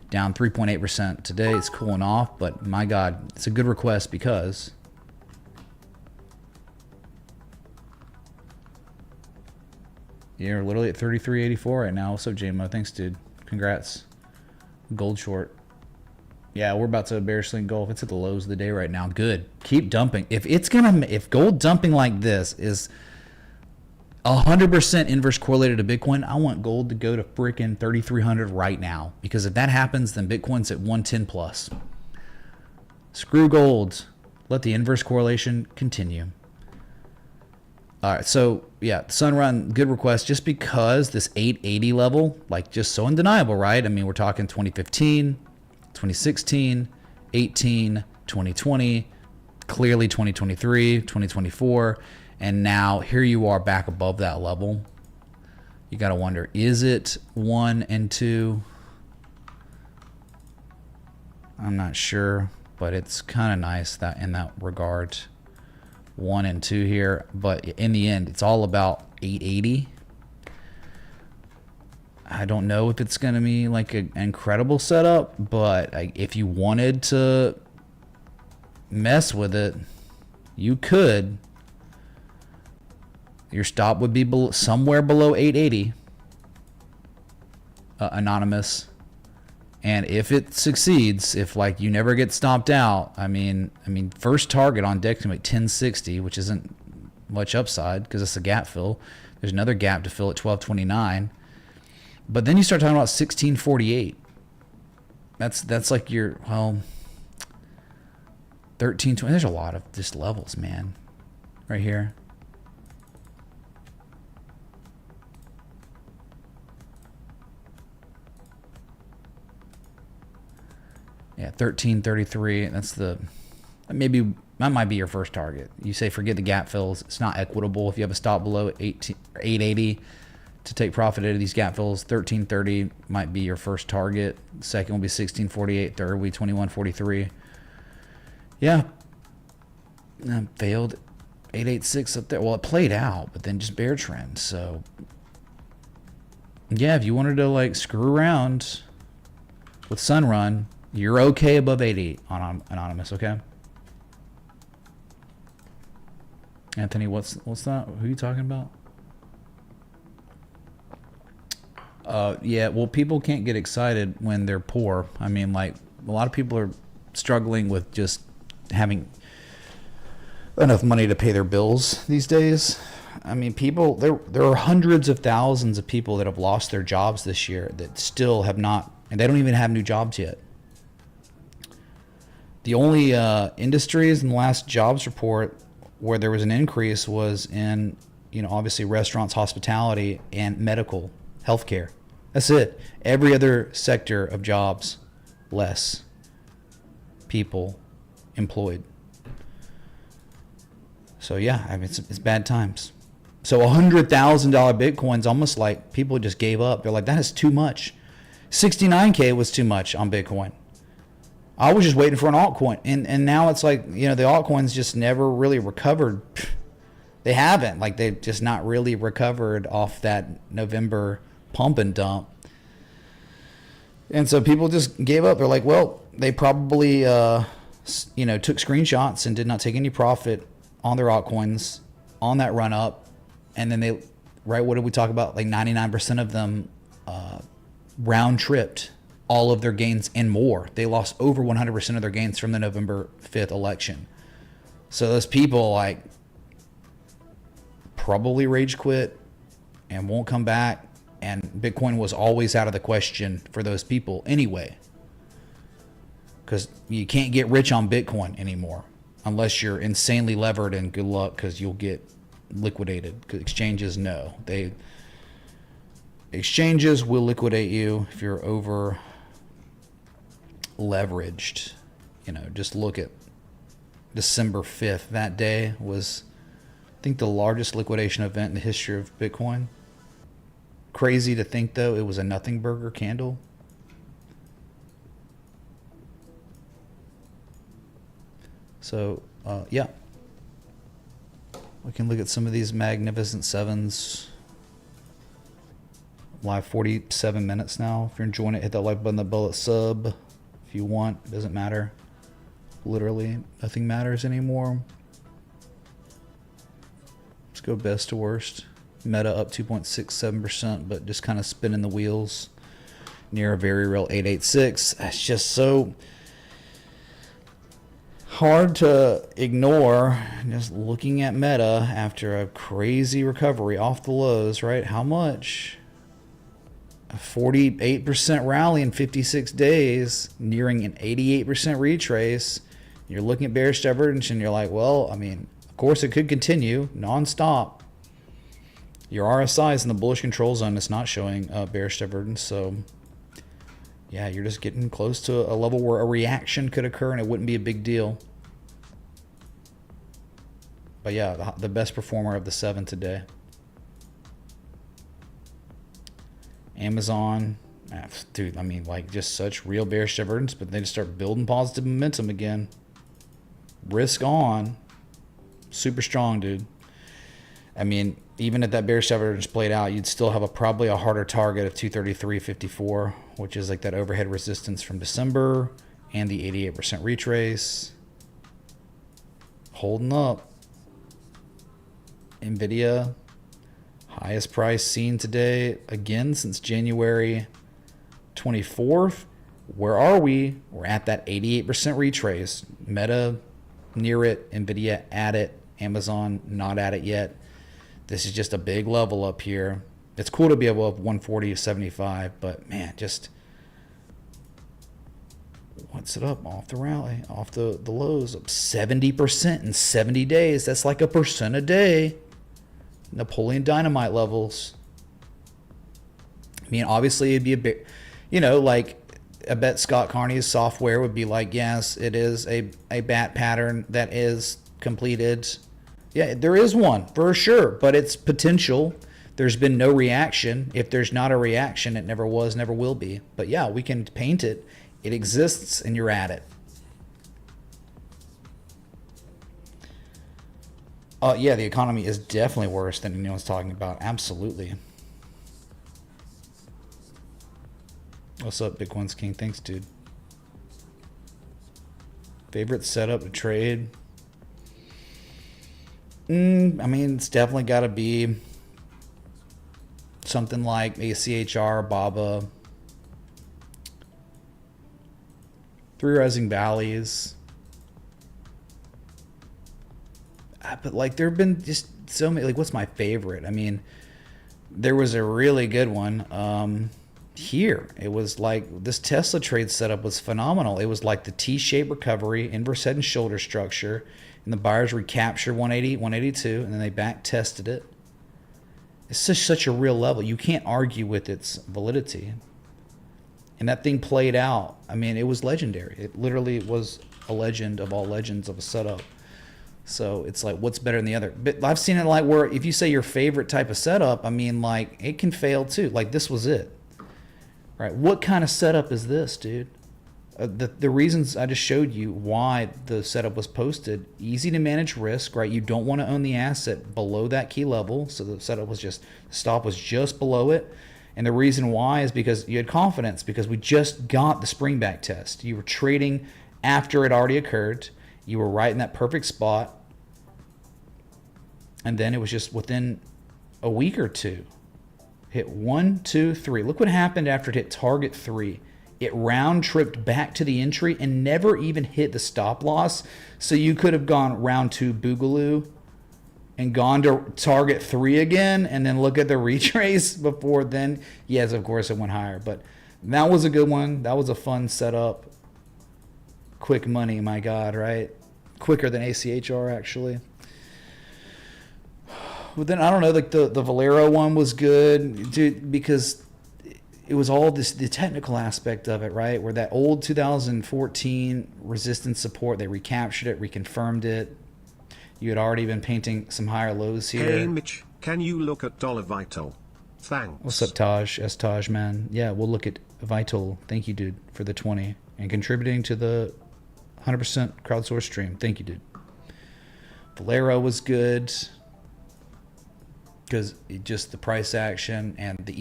Down 3.8% today. It's cooling off, but my God, it's a good request because you're literally at 33.84 right now. What's up, JMO? Thanks, dude. Congrats. Gold short. Yeah, we're about to bear swing gold. It's at the lows of the day right now. Good. Keep dumping. If gold dumping like this is 100% inverse correlated to Bitcoin, I want gold to go to freaking 3,300 right now. Because if that happens, then Bitcoin's at 110 plus. Screw gold. Let the inverse correlation continue. All right, so yeah, sun run, good request. Just because this 880 level, like just so undeniable, right? I mean, we're talking 2015, 2016, 18, 2020, clearly 2023, 2024. And now here you are back above that level. You got to wonder, is it 1 and 2? I'm not sure, but it's kind of nice that in that regard, 1 and 2 here. But in the end, it's all about 880. I don't know if it's going to be like an incredible setup, but if you wanted to mess with it, you could. Your stop would be somewhere below 880, anonymous. And if it succeeds, if like you never get stopped out, I mean, first target on deck to make 1060, which isn't much upside because it's a gap fill. There's another gap to fill at 1229, but then you start talking about 1648. That's like your 1320. There's a lot of just levels, man, right here. Yeah, 1333. That might be your first target. You say forget the gap fills. It's not equitable if you have a stop below 880 to take profit out of these gap fills. 1330 might be your first target. Second will be 1648. Third will be 2143. Yeah, failed 886 up there. Well, it played out, but then just bear trend. So yeah, if you wanted to like screw around with Sunrun, you're okay above 80 on anonymous, okay? Anthony, what's that? Who are you talking about? Yeah, well, people can't get excited when they're poor. I mean, like, a lot of people are struggling with just having enough money to pay their bills these days. I mean, people, there are hundreds of thousands of people that have lost their jobs this year that still have not, and they don't even have new jobs yet. The only industries in the last jobs report where there was an increase was in, obviously restaurants, hospitality, and medical, healthcare. That's it. Every other sector of jobs, less people employed. So yeah, I mean, it's bad times. So $100,000 Bitcoin's almost like people just gave up. They're like, that is too much. 69K was too much on Bitcoin. I was just waiting for an altcoin. And now it's like, the altcoins just never really recovered. They haven't. Like, they've just not really recovered off that November pump and dump. And so people just gave up. They're like, well, they probably, took screenshots and did not take any profit on their altcoins on that run up. And then what did we talk about? Like 99% of them round tripped all of their gains and more. They lost over 100% of their gains from the November 5th election. So those people, like, probably rage quit and won't come back. And Bitcoin was always out of the question for those people anyway. Because you can't get rich on Bitcoin anymore unless you're insanely levered, and good luck, because you'll get liquidated. Exchanges, no. Exchanges will liquidate you if you're over leveraged. You know, just look at December 5th. That day was, I think, the largest liquidation event in the history of Bitcoin. Crazy to think, though, it was a nothing burger candle. So, yeah. We can look at some of these magnificent sevens. Live 47 minutes now. If you're enjoying it, hit that like button, the bullet sub if you want. It doesn't matter. Literally, nothing matters anymore. Let's go best to worst. Meta up 2.67%, but just kind of spinning the wheels near a very real 886. That's just so hard to ignore. Just looking at Meta after a crazy recovery off the lows, right? How much? A 48% rally in 56 days, nearing an 88% retrace. You're looking at bearish divergence and you're like, well, I mean, of course it could continue nonstop. Your RSI is in the bullish control zone. It's not showing bearish divergence. So, yeah, you're just getting close to a level where a reaction could occur and it wouldn't be a big deal. But, yeah, the best performer of the 7 today. Amazon, dude, I mean, like, just such real bearish divergence, but they just start building positive momentum again. Risk on. Super strong, dude. I mean, even if that bearish divergence played out, you'd still have probably a harder target of 233.54, which is like that overhead resistance from December and the 88% retrace. Holding up. Nvidia, highest price seen today, again, since January 24th. Where are we? We're at that 88% retrace. Meta, near it. Nvidia, at it. Amazon, not at it yet. This is just a big level up here. It's cool to be above 140.75, but man, just what's it up off the rally, off the lows, up 70% in 70 days. That's like 1% a day. Napoleon Dynamite levels. I mean, obviously it'd be a bit, you know, like I bet Scott Carney's software would be like, yes, it is a bat pattern that is completed. Yeah, there is one for sure, but it's potential. There's been no reaction. If there's not a reaction, it never was, never will be. But yeah, we can paint it. It exists and you're at it. Yeah, the economy is definitely worse than anyone's talking about. Absolutely. What's up, Bitcoin's King? Thanks, dude. Favorite setup to trade? I mean, it's definitely got to be something like ACHR, BABA, Three Rising Valleys. But like, there have been just so many. Like, what's my favorite? I mean, there was a really good one here. It was like this Tesla trade setup was phenomenal. It was like the T-shaped recovery, inverse head and shoulder structure. And the buyers recaptured 180, 182, and then they back tested it. It's just such a real level. You can't argue with its validity. And that thing played out. I mean, it was legendary. It literally was a legend of all legends of a setup. So it's like, what's better than the other? But I've seen it like where if you say your favorite type of setup, I mean, like, it can fail too. Like, this was it. Right? What kind of setup is this, dude? The reasons I just showed you why the setup was posted, easy to manage risk, right? You don't want to own the asset below that key level. So the setup was just, the stop was just below it. And the reason why is because you had confidence, because we just got the spring back test. You were trading after it already occurred. You were right in that perfect spot. And then it was just within a week or two. Hit 1, 2, 3. Look what happened after it hit target 3. It round tripped back to the entry and never even hit the stop loss. So you could have gone round 2 boogaloo and gone to target 3 again, and then look at the retrace before then, yes, of course it went higher. But that was a good one. That was a fun setup. Quick money, my God, right? Quicker than ACHR, actually. But then, I don't know, like the Valero one was good, dude, because it was all the technical aspect of it, right? Where that old 2014 resistance support, they recaptured it, reconfirmed it. You had already been painting some higher lows here. Hey Mitch, can you look at Dollar Vital? Thanks. What's up, Taj? Taj, man. Yeah, we'll look at Vital. Thank you, dude, for the 20 and contributing to the 100% crowdsourced stream. Thank you, dude. Valero was good because just the price action and the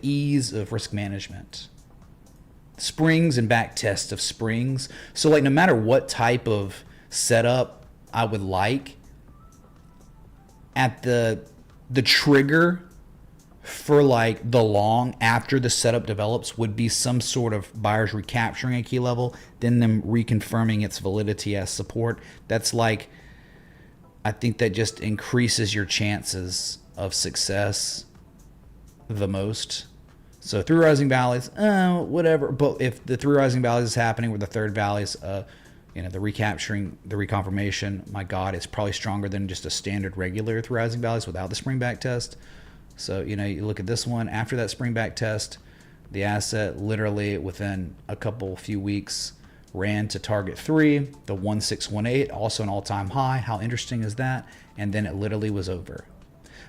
ease of risk management. Springs and back test of springs. So like no matter what type of setup I would like, at the trigger for like the long after the setup develops would be some sort of buyers recapturing a key level, then them reconfirming its validity as support. That's like, I think that just increases your chances of success the most. So 3 rising valleys, whatever. But if the 3 rising valleys is happening where the third valley is, the recapturing, the reconfirmation, my God, it's probably stronger than just a standard regular 3 rising valleys without the spring back test. So, you look at this one, after that spring back test, the asset literally within a few weeks ran to target 3, the 1618, also an all-time high. How interesting is that? And then it literally was over.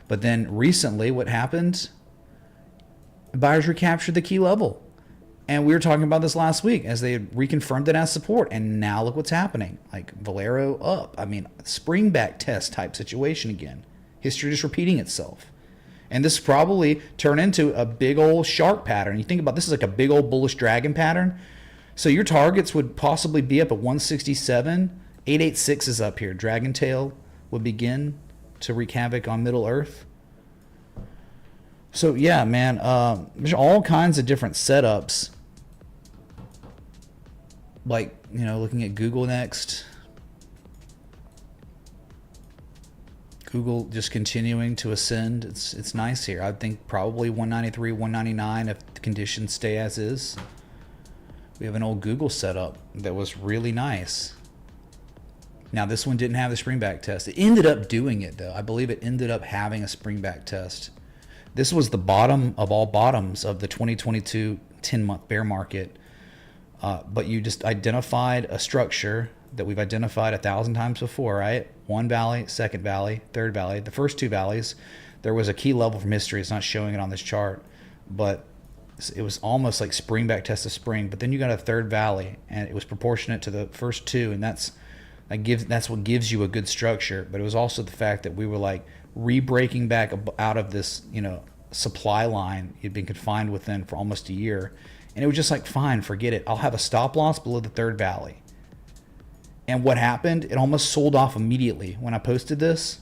But then recently what happened? Buyers recaptured the key level. And we were talking about this last week as they reconfirmed it as support. And now look what's happening. Like Valero up. I mean, spring back test type situation again. History just repeating itself. And this probably turned into a big old shark pattern. You think about this is like a big old bullish dragon pattern. So your targets would possibly be up at 167. 886 is up here. Dragon tail would begin to wreak havoc on Middle Earth. So yeah, man, there's all kinds of different setups. Like, looking at Google next. Google just continuing to ascend. It's nice here. I think probably 193, 199 if the conditions stay as is. We have an old Google setup that was really nice. Now this one didn't have the spring back test. It ended up doing it though. I believe it ended up having a spring back test. This was the bottom of all bottoms of the 2022 10-month bear market. But you just identified a structure that we've identified 1,000 times before, right? One valley, second valley, third valley. The first 2 valleys, there was a key level from history. It's not showing it on this chart, but it was almost like spring back test of spring. But then you got a third valley, and it was proportionate to the first 2, and that's what gives you a good structure. But it was also the fact that we were like re-breaking back out of this, supply line you'd been confined within for almost a year. And it was just like, fine, forget it. I'll have a stop loss below the third valley. And what happened? It almost sold off immediately when I posted this.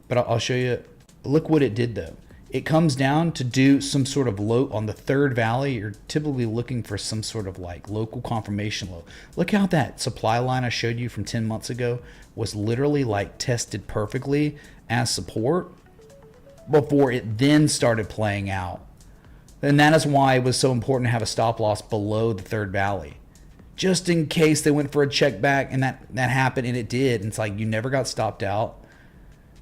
But I'll show you. Look what it did though. It comes down to do some sort of low on the third valley. You're typically looking for some sort of like local confirmation low. Look how that supply line I showed you from 10 months ago was literally like tested perfectly as support before it then started playing out. And that is why it was so important to have a stop loss below the third valley, just in case they went for a check back and that happened, and it did. And it's like you never got stopped out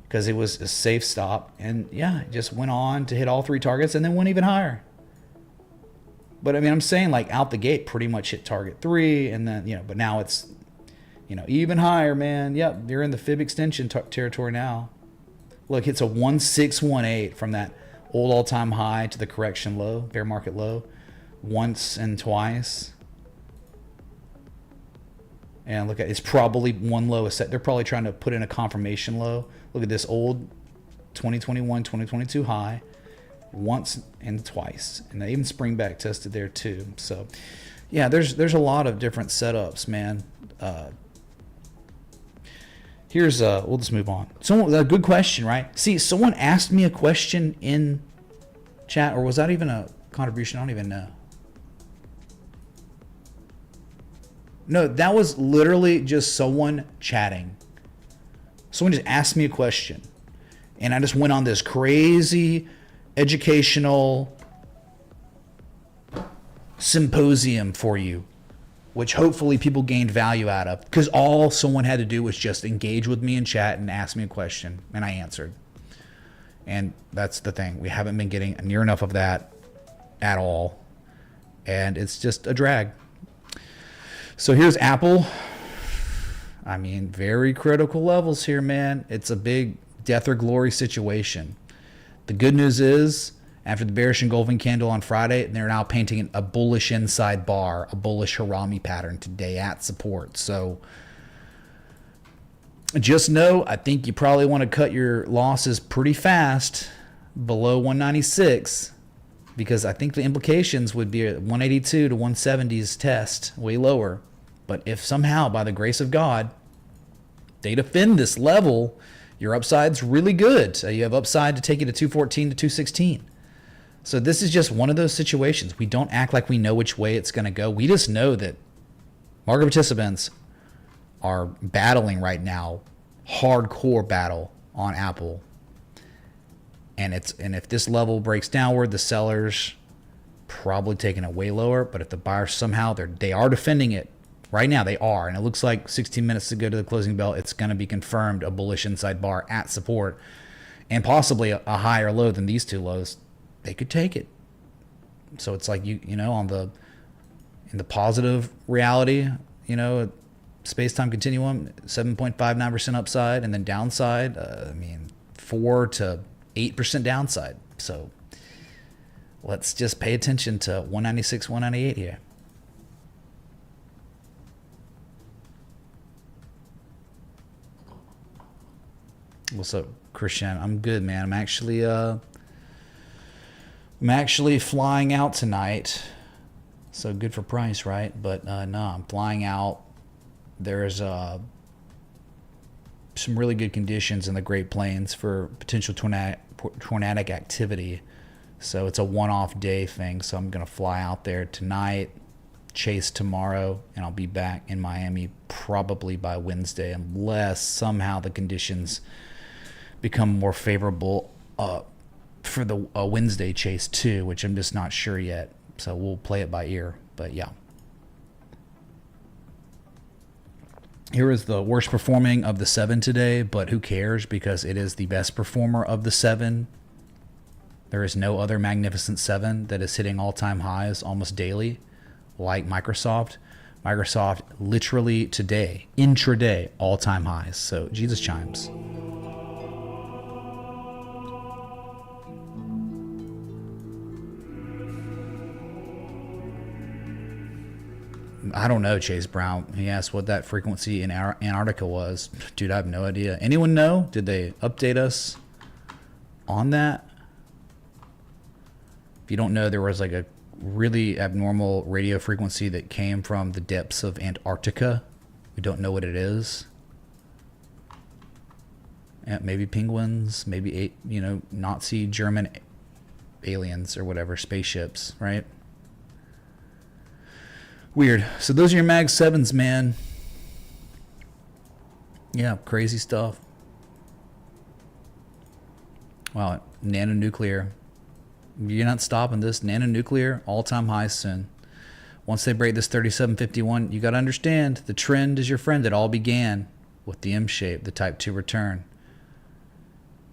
because it was a safe stop. And yeah, it just went on to hit all 3 targets and then went even higher. But I mean, I'm saying like out the gate, pretty much hit target 3, and then but now it's even higher, man. Yep, you're in the fib extension territory now. Look, it's a 1618 from that old all-time high to the correction low, bear market low, once and twice. And look at it's probably one low is set. They're probably trying to put in a confirmation low. Look at this old 2021, 2022 high, once and twice, and they even spring back tested there too. So, yeah, there's a lot of different setups, man. Here's we'll just move on. A good question, right? See, someone asked me a question in chat, or was that even a contribution? I don't even know. No, that was literally just someone chatting. Someone just asked me a question. And I just went on this crazy educational symposium for you, which hopefully people gained value out of, because all someone had to do was just engage with me in chat and ask me a question, and I answered. And that's the thing. We haven't been getting near enough of that at all. And it's just a drag. So here's Apple. I mean, very critical levels here, man. It's a big death or glory situation. The good news is, after the bearish engulfing candle on Friday, they're now painting a bullish inside bar, a bullish Harami pattern today at support. So just know, I think you probably want to cut your losses pretty fast below 196, because I think the implications would be a 182 to 170s test, way lower. But if somehow, by the grace of God, they defend this level, your upside's really good. So you have upside to take you to 214 to 216. So this is just one of those situations. We don't act like we know which way it's going to go. We just know that market participants are battling right now, hardcore battle on Apple. And if this level breaks downward, the sellers probably taking it way lower. But if the buyers somehow they are defending it right now, they are, and it looks like 16 minutes to go to the closing bell, it's going to be confirmed a bullish inside bar at support, and possibly a higher low than these two lows. They could take it. So it's like you know in the positive reality, space-time continuum, 7.59% upside, and then downside, 4 to 8% downside. So let's just pay attention to 196, 198 here. What's up, Christian? I'm good, man. I'm actually flying out tonight. So good for price, right? But no, I'm flying out. There's some really good conditions in the Great Plains for potential tornadic activity. So it's a one-off day thing. So I'm going to fly out there tonight, chase tomorrow, and I'll be back in Miami probably by Wednesday, unless somehow the conditions become more favorable for the Wednesday chase too, which I'm just not sure yet. So we'll play it by ear. But yeah. Here is the worst performing of the 7 today, but who cares, because it is the best performer of the 7. There is no other magnificent 7 that is hitting all-time highs almost daily like Microsoft. Microsoft literally today, intraday, all-time highs. So Jesus chimes. I don't know, Chase Brown. He asked what that frequency in Antarctica was. Dude, I have no idea. Anyone know? Did they update us on that? If you don't know, there was like a really abnormal radio frequency that came from the depths of Antarctica. We don't know what it is. Maybe penguins, maybe Nazi German aliens or whatever, spaceships, right? Weird. So those are your Mag 7s, man. Yeah, crazy stuff. Wow, nanonuclear. You're not stopping this. Nanonuclear, all-time highs soon. Once they break this 3751, you got to understand the trend is your friend. It all began with the M shape, the type 2 return.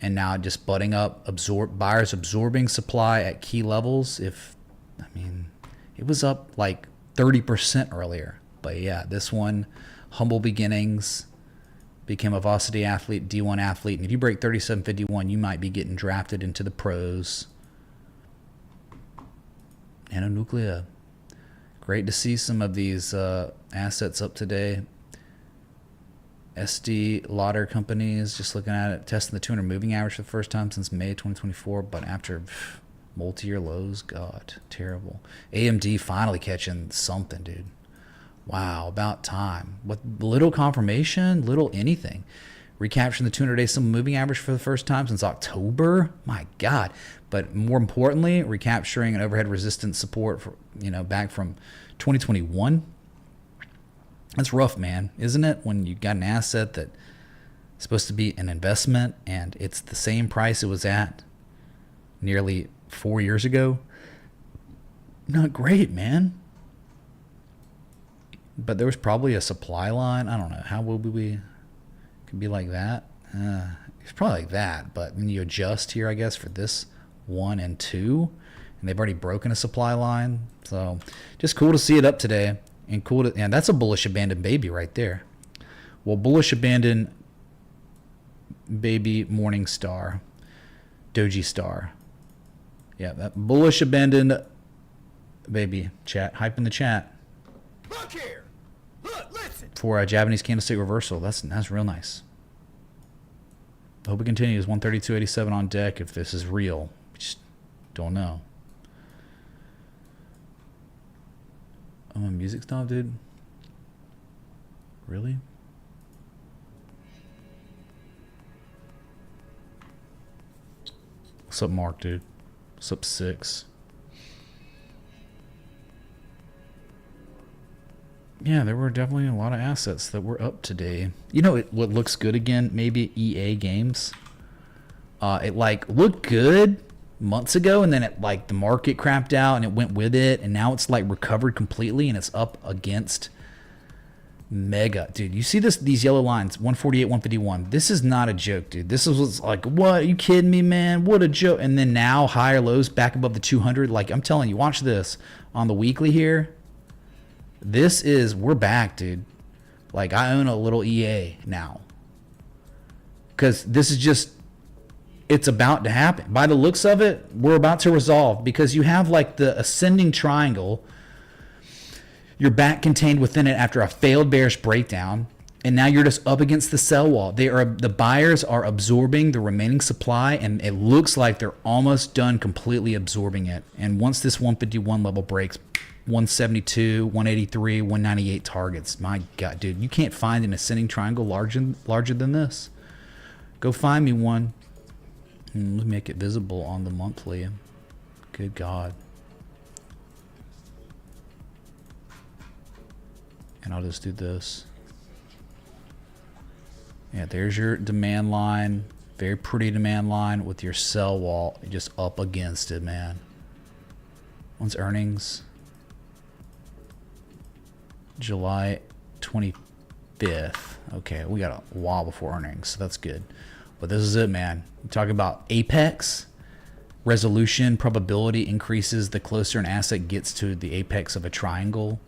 And now just butting up, buyers absorbing supply at key levels. It was up like 30% earlier. But yeah, this one, humble beginnings, became a varsity athlete, D1 athlete. And if you break 3751, you might be getting drafted into the pros. Nanonuclear. Great to see some of these assets up today. SD Lauder companies, just looking at it, testing the 200 moving average for the first time since May 2024, but after multi-year lows, God, terrible. AMD finally catching something, dude. Wow, about time. With little confirmation, little anything. Recapturing the 200-day simple moving average for the first time since October. My God. But more importantly, recapturing an overhead resistance support for, back from 2021. That's rough, man, isn't it? When you got an asset that's supposed to be an investment and it's the same price it was at nearly 4 years ago. Not great, man. But there was probably a supply line. I don't know. How would we could be like that? It's probably like that. But then you adjust here, I guess, for this 1 and 2. And they've already broken a supply line. So just cool to see it up today. And cool to, and that's a bullish abandoned baby right there. Well, bullish abandoned baby morning star. Doji star. Yeah, that bullish abandoned baby. Chat. Hype in the chat. Look here. Look, listen. For a Japanese candlestick reversal. That's real nice. Hope it continues. 132.87 on deck if this is real. Just don't know. Oh, my music stopped, dude. Really? What's up, Mark, dude? What's up, 6? Yeah, there were definitely a lot of assets that were up today. You know what looks good again? Maybe EA Games. It like looked good months ago, and then it like the market crapped out and it went with it, and now it's like recovered completely and it's up against Mega. Dude, you see these yellow lines, 148, 151. This is not a joke, dude. This was like, what? Are you kidding me, man? What a joke. And then now higher lows back above the 200. Like, I'm telling you, watch this on the weekly here. This is, we're back, dude. Like, I own a little EA now. Because this is just, it's about to happen. By the looks of it, we're about to resolve. Because you have, like, the ascending triangle. You're back contained within it after a failed bearish breakdown. And now you're just up against the sell wall. The buyers are absorbing the remaining supply. And it looks like they're almost done completely absorbing it. And once this 151 level breaks, 172, 183, 198 targets. My God, dude, you can't find an ascending triangle larger than this. Go find me one. Let's make it visible on the monthly. Good God. And I'll just do this. Yeah, there's your demand line. Very pretty demand line with your sell wall just up against it, man. When's earnings? July 25th. Okay, we got a while before earnings, so that's good. But this is it, man. We talk about apex. Resolution probability increases the closer an asset gets to the apex of a triangle.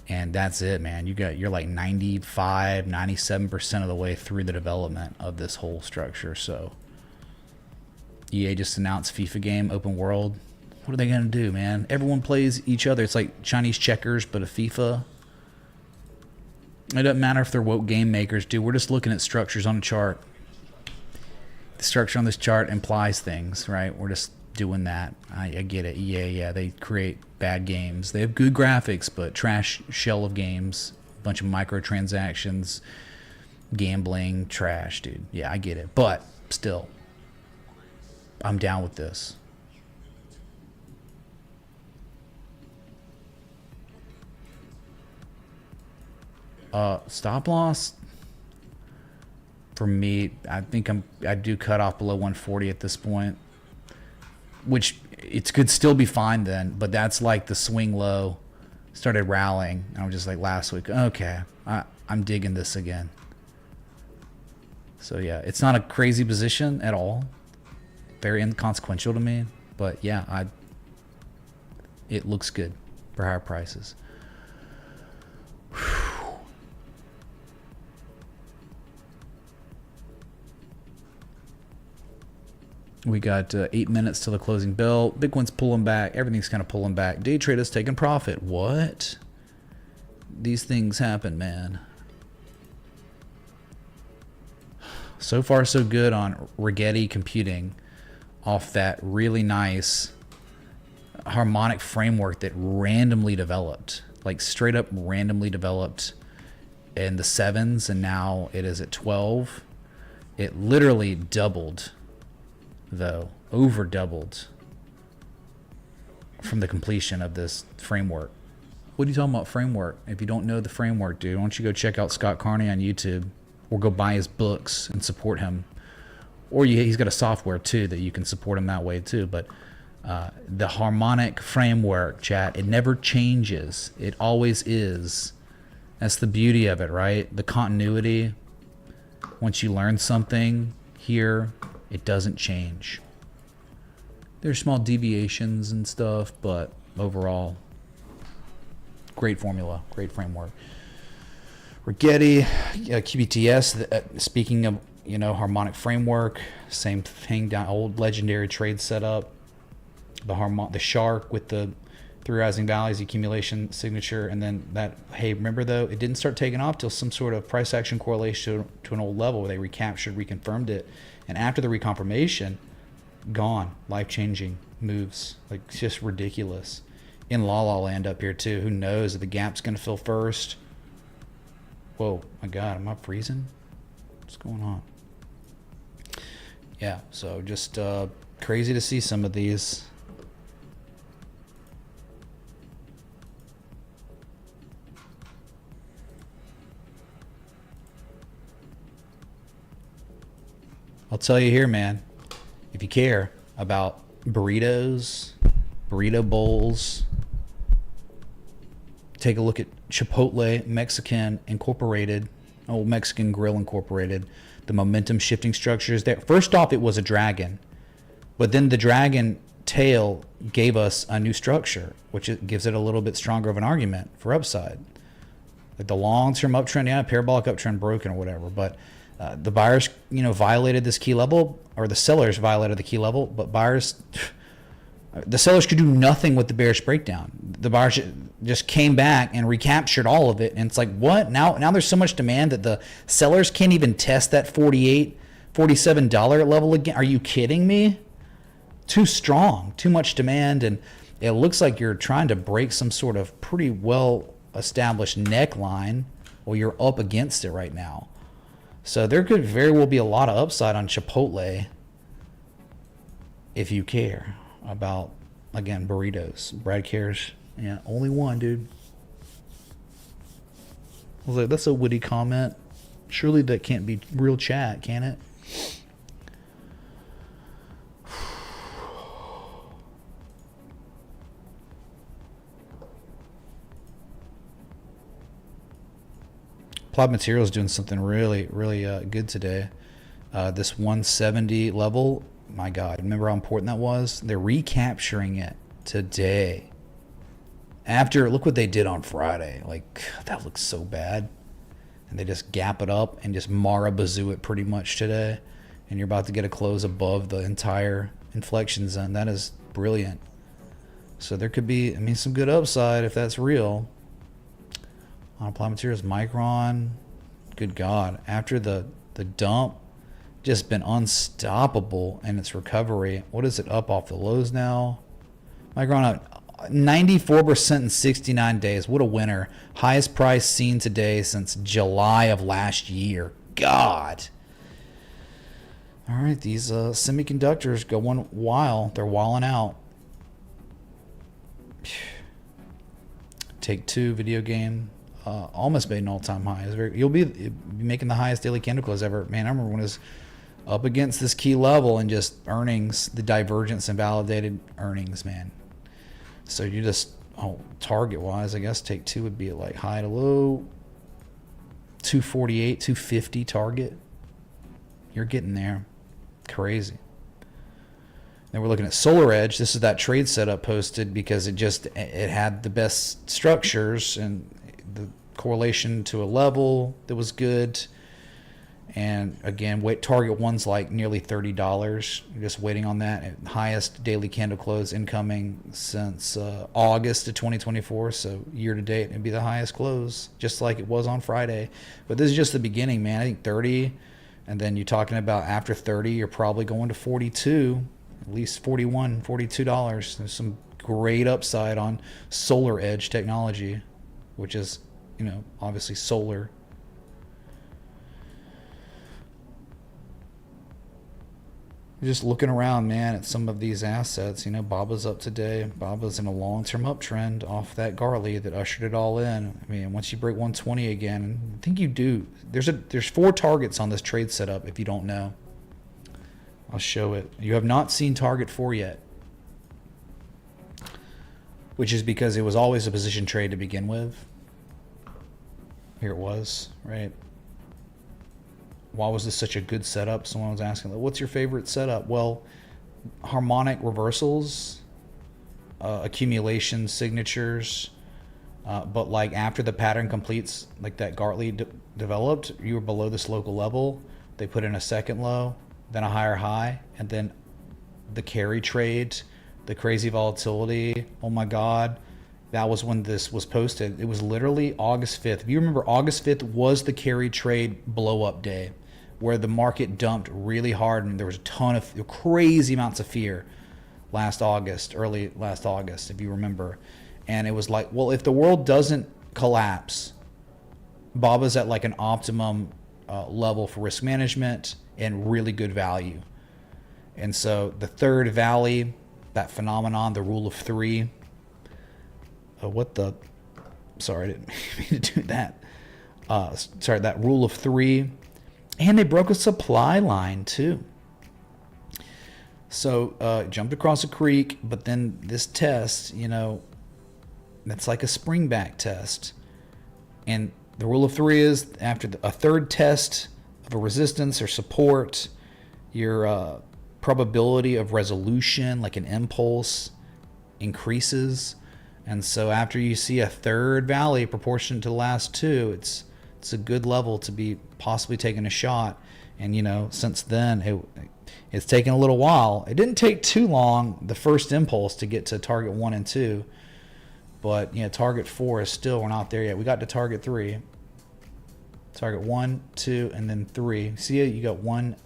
And that's it, man. You're like 95, 97% of the way through the development of this whole structure. So EA just announced FIFA game, open world. What are they going to do, man? Everyone plays each other. It's like Chinese checkers, but a FIFA. It doesn't matter if they're woke game makers, dude. We're just looking at structures on a chart. The structure on this chart implies things, right? We're just doing that. I get it. Yeah, they create bad games. They have good graphics, but trash shell of games. A bunch of microtransactions, gambling, trash, dude. Yeah, I get it. But still, I'm down with this. Stop loss for me, I think I do cut off below 140 at this point, which it could still be fine then, but that's like the swing low started rallying. I was just like last week, okay, I'm digging this again. So yeah, it's not a crazy position at all, very inconsequential to me, but yeah, it looks good for higher prices. We got 8 minutes till the closing bell. Bitcoin's pulling back. Everything's kind of pulling back. Day traders taking profit. What? These things happen, man. So far, so good on Rigetti computing off that really nice harmonic framework that randomly developed. Like straight up randomly developed in the 7s, and now it is at 12. It literally doubled, though, over doubled from the completion of this framework. What are you talking about framework? If you don't know the framework, dude, why don't you go check out Scott Carney on YouTube, or go buy his books and support him. Or he's got a software too that you can support him that way too. But the harmonic framework, chat, it never changes. It always is. That's the beauty of it, right? The continuity. Once you learn something here, it doesn't change. There's small deviations and stuff, but overall, great formula, great framework. Rigetti, QBTS, speaking of, you know, harmonic framework, same thing, down old legendary trade setup. The shark with the three rising valleys, accumulation signature, and then that, hey, remember though, it didn't start taking off till some sort of price action correlation to an old level where they recaptured, reconfirmed it, and after the reconfirmation, gone, life-changing moves, like it's just ridiculous. In La La Land up here too, who knows if the gap's gonna fill first. Whoa, my God, am I freezing? What's going on? Yeah, so just crazy to see some of these. I'll tell you here, man, if you care about burritos, burrito bowls, take a look at Chipotle Mexican Incorporated, old Mexican Grill Incorporated, the momentum shifting structures there. First off, it was a dragon, but then the dragon tail gave us a new structure, which it gives it a little bit stronger of an argument for upside. Like the long-term uptrend, yeah, parabolic uptrend broken or whatever, but the buyers, you know, violated this key level, or the sellers violated the key level, but the sellers could do nothing with the bearish breakdown. The buyers just came back and recaptured all of it, and it's like, what? Now there's so much demand that the sellers can't even test that $48, $47 level again. Are you kidding me? Too strong, too much demand, and it looks like you're trying to break some sort of pretty well-established neckline, or you're up against it right now. So there could very well be a lot of upside on Chipotle if you care about, again, burritos. Brad cares. Yeah, only one, dude. I was like, that's a witty comment. Surely that can't be real chat, can it? Applied Materials doing something really, really good today. This 170 level, my God, remember how important that was? They're recapturing it today. After, look what they did on Friday. Like, that looks so bad. And they just gap it up and just Marabazoo it pretty much today. And you're about to get a close above the entire inflection zone. That is brilliant. So there could be, I mean, some good upside if that's real. On Applied Materials, Micron, good God, after the dump, just been unstoppable in its recovery. What is it, up off the lows now? Micron up 94% in 69 days. What a winner. Highest price seen today since July of last year. God. All right, these semiconductors go one while. They're walling out. Take-Two video game. Almost made an all-time high. You'll be making the highest daily candle close ever. Man, I remember when it was up against this key level and just earnings, the divergence and validated earnings, man. So you just, target-wise, I guess Take-Two would be at like high to low, 248, 250 target. You're getting there. Crazy. Then we're looking at Solar Edge. This is that trade setup posted because it had the best structures and the correlation to a level that was good. And again, target one's like nearly $30. Just waiting on that. Highest daily candle close incoming since August of 2024. So year to date, it'd be the highest close, just like it was on Friday. But this is just the beginning, man. I think 30, and then you're talking about after 30, you're probably going to 42, at least 41, $42. There's some great upside on Solar Edge technology, which is, obviously solar. Just looking around, man, at some of these assets. You know, Baba's up today. Baba's in a long-term uptrend off that Garley that ushered it all in. I mean, once you break 120 again, I think you do. There's 4 targets on this trade setup. If you don't know, I'll show it. You have not seen target 4 yet, which is because it was always a position trade to begin with. Here it was, right? Why was this such a good setup? Someone was asking, what's your favorite setup? Well, harmonic reversals, accumulation signatures, but like after the pattern completes, like that Gartley developed, you were below this local level. They put in a second low, then a higher high, and then the carry trade, the crazy volatility. Oh my God. That was when this was posted. It was literally August 5th. If you remember, August 5th was the carry trade blow up day where the market dumped really hard and there was a ton of crazy amounts of fear early last August, if you remember. And it was like, well, if the world doesn't collapse, Baba's at like an optimum level for risk management and really good value. And so the third valley, that phenomenon, the rule of 3, sorry, I didn't mean to do that. That rule of 3. And they broke a supply line too. So jumped across a creek, but then this test, you know, that's like a springback test. And the rule of 3 is after a third test of a resistance or support, your probability of resolution, like an impulse, increases. And so after you see a third valley proportionate to the last 2, it's a good level to be possibly taking a shot. And, you know, since then, it's taken a little while. It didn't take too long, the first impulse, to get to target 1 and 2. But, you know, target 4 is still, we're not there yet. We got to target 3. Target 1, 2, and then 3. See, you got 1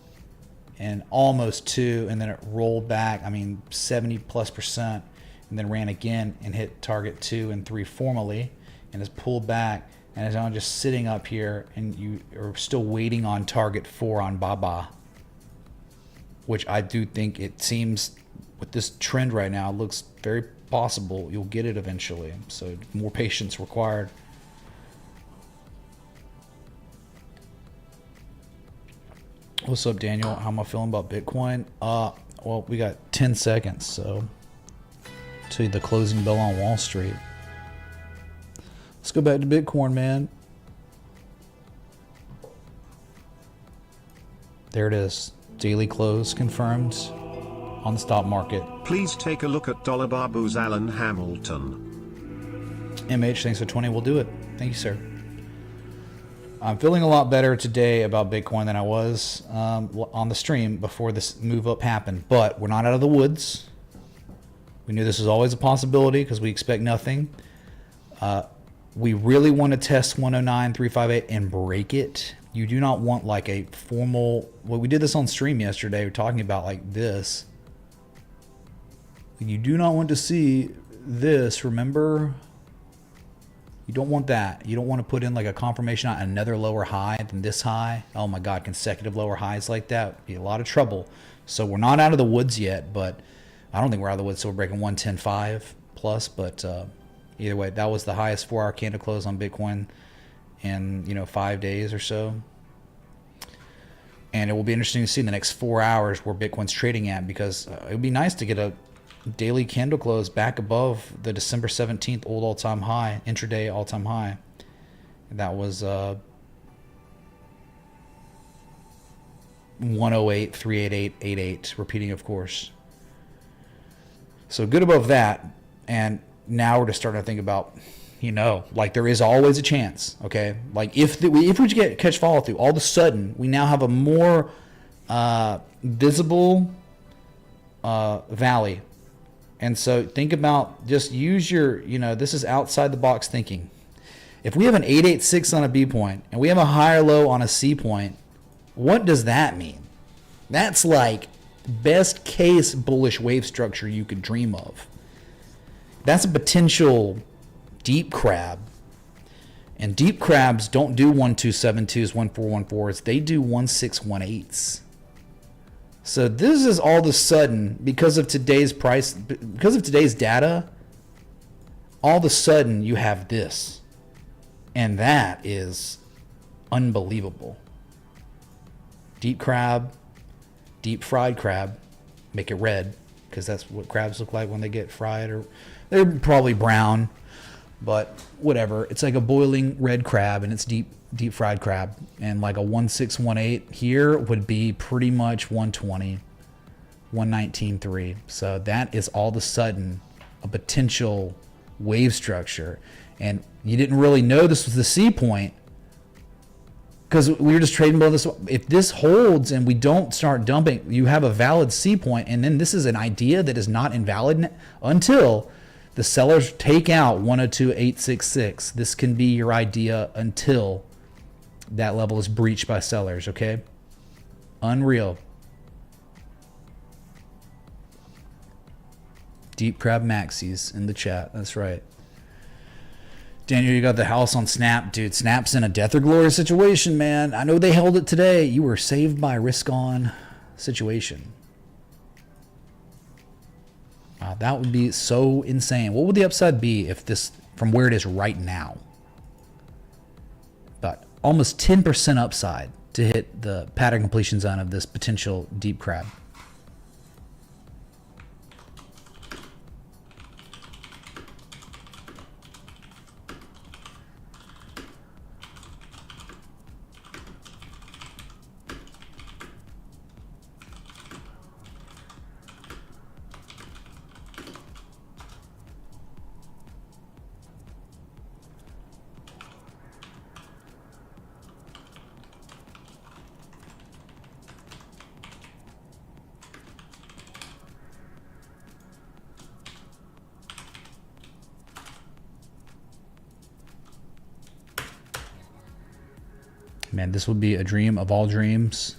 and almost 2, and then it rolled back, 70+%. And then ran again and hit target 2 and 3 formally, and has pulled back and is now just sitting up here, and you are still waiting on target 4 on Baba, which I do think it seems with this trend right now, it looks very possible you'll get it eventually. So more patience required. What's up, Daniel? How am I feeling about Bitcoin? Well, we got 10 seconds, so to the closing bell on Wall Street. Let's go back to Bitcoin, man. There it is. Daily close confirmed on the stock market. Please take a look at Dollar Babu's Alan Hamilton. MH, thanks for 20. We'll do it. Thank you, sir. I'm feeling a lot better today about Bitcoin than I was on the stream before this move up happened. But we're not out of the woods. We knew this was always a possibility because we expect nothing. We really want to test 109.358 and break it. You do not want like a formal... Well, we did this on stream yesterday. We're talking about like this. You do not want to see this, remember? You don't want that. You don't want to put in like a confirmation on another lower high than this high. Oh my God, consecutive lower highs like that would be a lot of trouble. So we're not out of the woods yet, but I don't think we're out of the woods. So we're breaking 110.5 plus, but either way, that was the highest 4-hour candle close on Bitcoin in 5 days or so. And it will be interesting to see in the next 4 hours where Bitcoin's trading at, because it would be nice to get a daily candle close back above the December 17th old all-time high, intraday all-time high. That was 108.38888, repeating, of course. So good above that. And now we're just starting to think about, like there is always a chance, okay? Like if we catch follow through, all of a sudden we now have a more visible valley. And so think about, just use your, this is outside the box thinking. If we have an 886 on a B point and we have a higher low on a C point, what does that mean? That's like best case bullish wave structure you could dream of. That's a potential deep crab. And deep crabs don't do 1272s, 1414s. They do 1618s. So this is all of a sudden, because of today's price, because of today's data, all of a sudden you have this. And that is unbelievable. Deep crab, deep fried crab, make it red, because that's what crabs look like when they get fried, or they're probably brown, but whatever. It's like a boiling red crab, and it's deep fried crab. And like a 1618 here would be pretty much 120, 119.3. So that is all of a sudden a potential wave structure. And you didn't really know this was the C point because we were just trading below this. If this holds and we don't start dumping, you have a valid C point, and then this is an idea that is not invalid until the sellers take out 102.866. This can be your idea until that level is breached by sellers, okay? Unreal. Deep crab maxis in the chat. That's right. Daniel, you got the house on Snap. Dude, Snap's in a death or glory situation, man. I know they held it today. You were saved by a risk-on situation. That would be so insane. What would the upside be if this, from where it is right now? But almost 10% upside to hit the pattern completion zone of this potential deep crab. Man, this would be a dream of all dreams.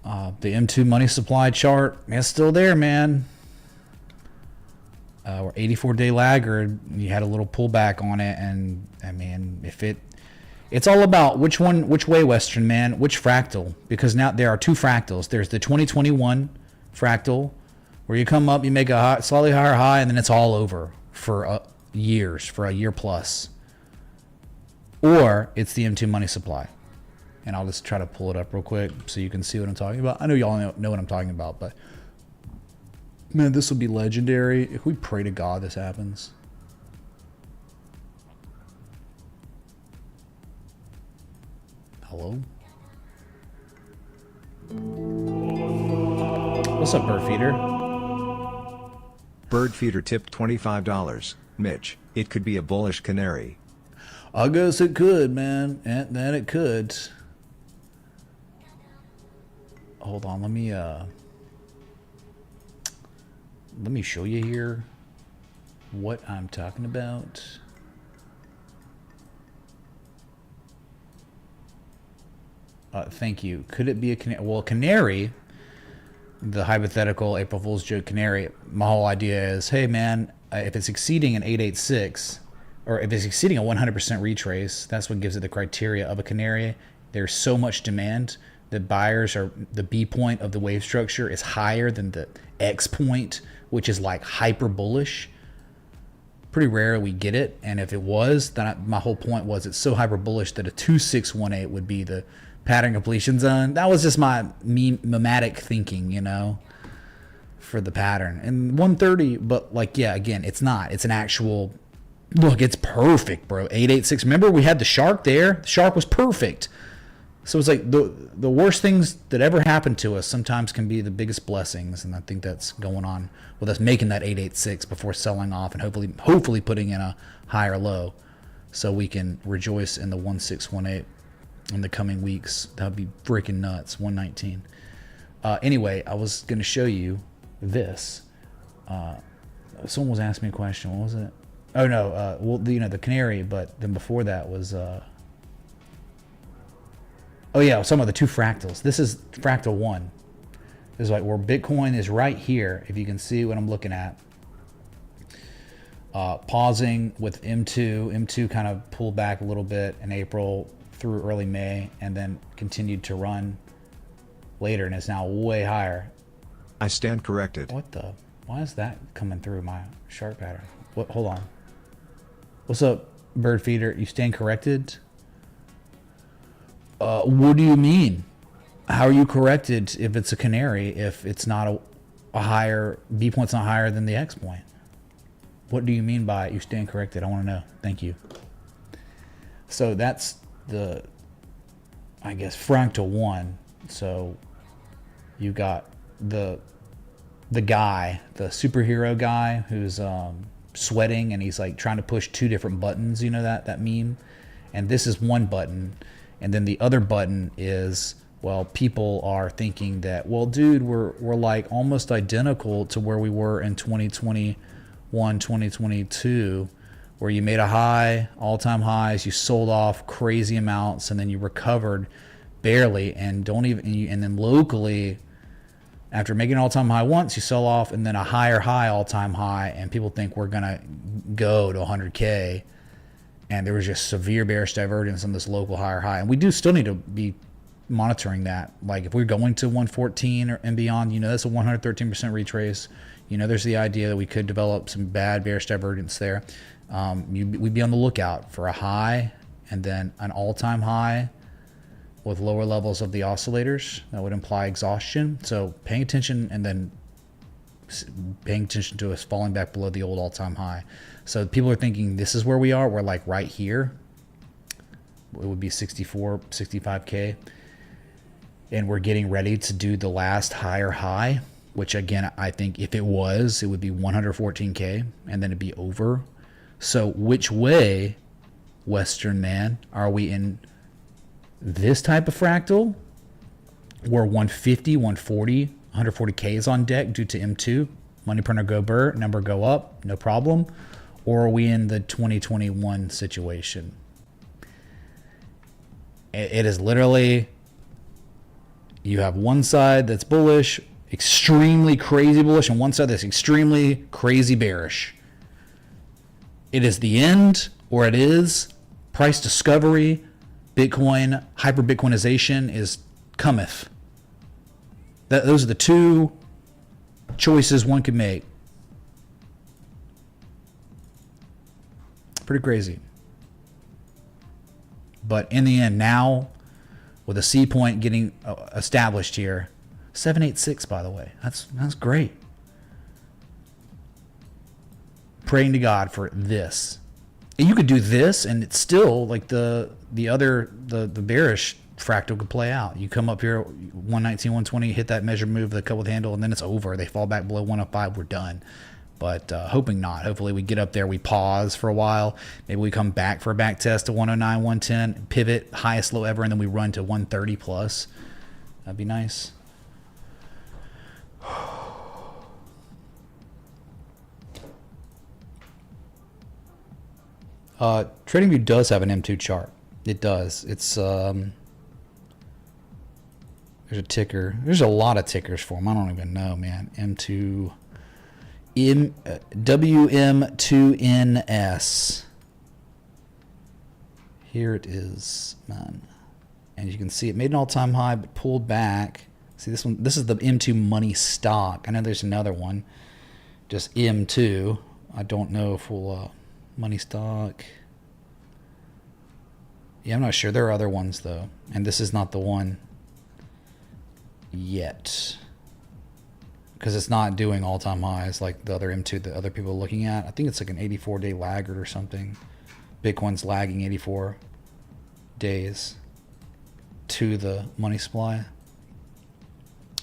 The M2 money supply chart, man, it's still there, man. We're 84-day laggard. You had a little pullback on it, and I mean, if it's all about which way, Western man, which fractal, because now there are two fractals. There's the 2021 fractal, where you come up, you make a slightly higher high, and then it's all over for years, for a year plus. Or it's the M2 money supply. And I'll just try to pull it up real quick so you can see what I'm talking about. I know y'all know what I'm talking about, but man, this will be legendary. If we pray to God this happens. Hello? What's up, Bird Feeder? Bird Feeder tipped $25. Mitch, it could be a bullish canary. I guess it could, man. And that it could. Hold on, let me show you here what I'm talking about. Thank you. Could it be a canary? Well, canary, the hypothetical April Fool's joke canary, my whole idea is, hey man, if it's exceeding an 886, or if it's exceeding a 100% retrace, that's what gives it the criteria of a canary. There's so much demand that buyers are, the B point of the wave structure is higher than the X point, which is like hyper bullish. Pretty rare we get it, and if it was, then my whole point was it's so hyper bullish that a 2618 would be the pattern completion zone. That was just my mimetic thinking, you know, for the pattern. And 130, but like, yeah, again, it's not. It's an actual... Look, it's perfect, bro. 886. Remember, we had the shark there. The shark was perfect. So it's like the worst things that ever happened to us sometimes can be the biggest blessings, and I think that's going on with us making that 886 before selling off and hopefully putting in a higher low, so we can rejoice in the 1618 in the coming weeks. That would be freaking nuts. 119. Anyway, I was going to show you this. Someone was asking me a question. What was it? Oh no, well, the canary, but then before that was, oh yeah, some of the two fractals. This is fractal 1. This is like where Bitcoin is right here, if you can see what I'm looking at. Pausing with M2. M2 kind of pulled back a little bit in April through early May, and then continued to run later, and it's now way higher. I stand corrected. What the? Why is that coming through my sharp pattern? What? Hold on. What's up, bird feeder? You stand corrected? What do you mean? How are you corrected if it's a canary, if it's not a higher, B point's not higher than the X point? What do you mean by you stand corrected? I want to know. Thank you. So that's the, I guess, fractal 1. So you got the guy, the superhero guy who's sweating, and he's like trying to push 2 different buttons. You know that meme? And this is one button. And then the other button is, well, people are thinking that, well, dude, we're like almost identical to where we were in 2021, 2022, where you made a high, all-time highs, you sold off crazy amounts, and then you recovered barely, and and then locally, after making an all-time high once, you sell off, and then a higher high, all-time high, and people think we're gonna go to 100K. And there was just severe bearish divergence on this local higher high. And we do still need to be monitoring that. Like if we're going to 114 and beyond, that's a 113% retrace. There's the idea that we could develop some bad bearish divergence there. We'd be on the lookout for a high and then an all-time high with lower levels of the oscillators. That would imply exhaustion. So paying attention and then paying attention to us falling back below the old all-time high. So people are thinking this is where we are. We're like right here. It would be 64, 65K. And we're getting ready to do the last higher high, which again, I think if it was, it would be 114K and then it'd be over. So which way, Western man, are we in this type of fractal where 150, 140, 140K is on deck due to M2, money printer go burr, number go up, no problem? Or are we in the 2021 situation? It is literally, you have one side that's bullish, extremely crazy bullish, and one side that's extremely crazy bearish. It is the end, or it is price discovery, Bitcoin, hyper Bitcoinization is cometh. Those are the 2 choices one could make. Pretty crazy. But in the end, now with a C point getting established here, 786, by the way, that's great. Praying to God for this. And you could do this, and it's still like the bearish fractal could play out. You come up here 119, 120, hit that measure move, the couple handle, and then it's over. They fall back below 105, we're done. But hoping not. Hopefully we get up there, we pause for a while. Maybe we come back for a back test to 109, 110, pivot, highest low ever, and then we run to 130 plus. That'd be nice. TradingView does have an M2 chart. It does. It's there's a ticker. There's a lot of tickers for them. I don't even know, man. M2. WM2NS. Here it is, man. And you can see it made an all-time high but pulled back. See this one? This is the M2 money stock. I know there's another one, just M2. I don't know if we'll money stock. Yeah, I'm not sure. There are other ones though, and this is not the one yet. Because it's not doing all-time highs like the other M2 that other people are looking at. I think it's like an 84-day laggard or something. Bitcoin's lagging 84 days to the money supply.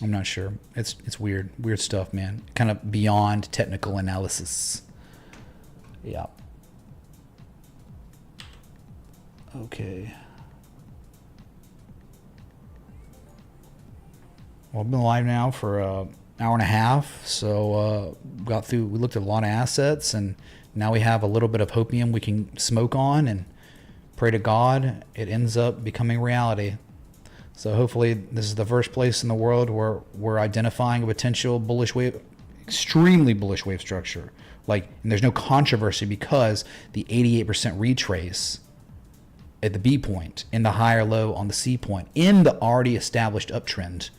I'm not sure. It's weird. Weird stuff, man. Kind of beyond technical analysis. Yeah. Okay. Well, I've been live now for hour and a half, so we looked at a lot of assets, and now we have a little bit of hopium we can smoke on and pray to God it ends up becoming reality. So hopefully this is the first place in the world where we're identifying a potential bullish wave, extremely bullish wave structure. And there's no controversy because the 88% retrace at the B point, in the higher low on the C point, in the already established uptrend,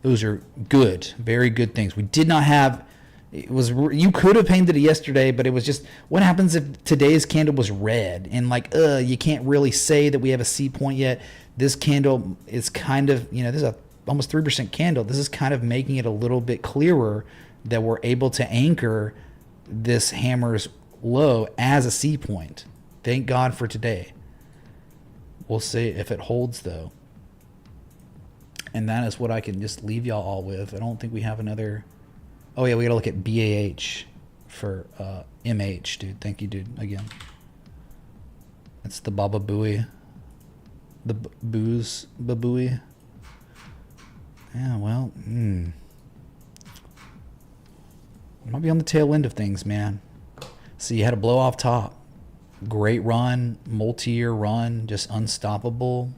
Those are good, very good things. We did not have. It was, you could have painted it yesterday, but it was just, what happens if today's candle was red and like, you can't really say that we have a C point yet. This candle is kind of, this is a almost 3% candle. This is kind of making it a little bit clearer that we're able to anchor this hammer's low as a C point. Thank God for today. We'll see if it holds though. And that is what I can just leave y'all all with. I don't think we have another. Oh yeah, we gotta look at BAH for MH, dude. Thank you, dude. Again, it's the Baba Booey, the booze babooey. Yeah, well, might be on the tail end of things, man. So you had a blow off top, great run, multi-year run, just unstoppable.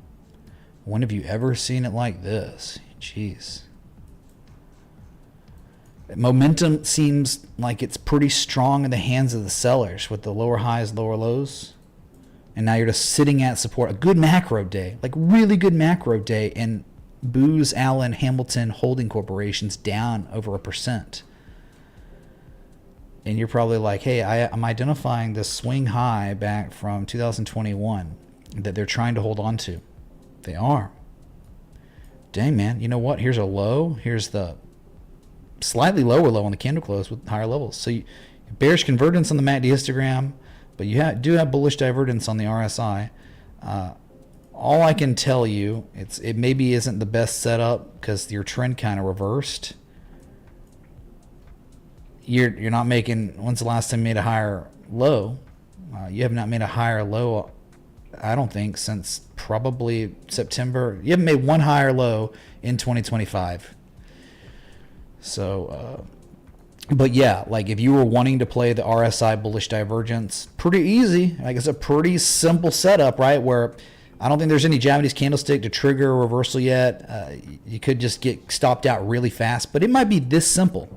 When have you ever seen it like this? Jeez. Momentum seems like it's pretty strong in the hands of the sellers with the lower highs, lower lows. And now you're just sitting at support. A good macro day, like really good macro day. And Booz Allen Hamilton Holding Corporation's down over 1%. And you're probably like, hey, I'm identifying this swing high back from 2021 that they're trying to hold on to. They are. Dang, man. You know what? Here's a low. Here's the slightly lower low on the candle close with higher levels. So you bearish convergence on the MACD histogram, but you do have bullish divergence on the RSI. All I can tell you, it maybe isn't the best setup because your trend kind of reversed. You're not making. When's the last time you made a higher low? You have not made a higher low, I don't think, since probably September. You haven't made one higher low in 2025. So, but yeah, like if you were wanting to play the RSI bullish divergence, pretty easy. Like it's a pretty simple setup, right? Where I don't think there's any Japanese candlestick to trigger a reversal yet. You could just get stopped out really fast, but it might be this simple.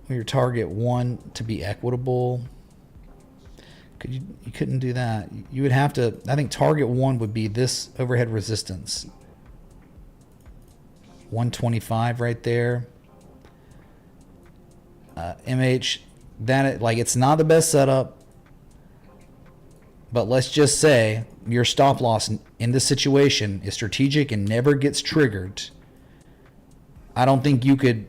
Your target 1 to be equitable. You couldn't do that. You would have to. I think target 1 would be this overhead resistance. 125 right there. MH, it's not the best setup, but let's just say your stop loss in this situation is strategic and never gets triggered. I don't think you could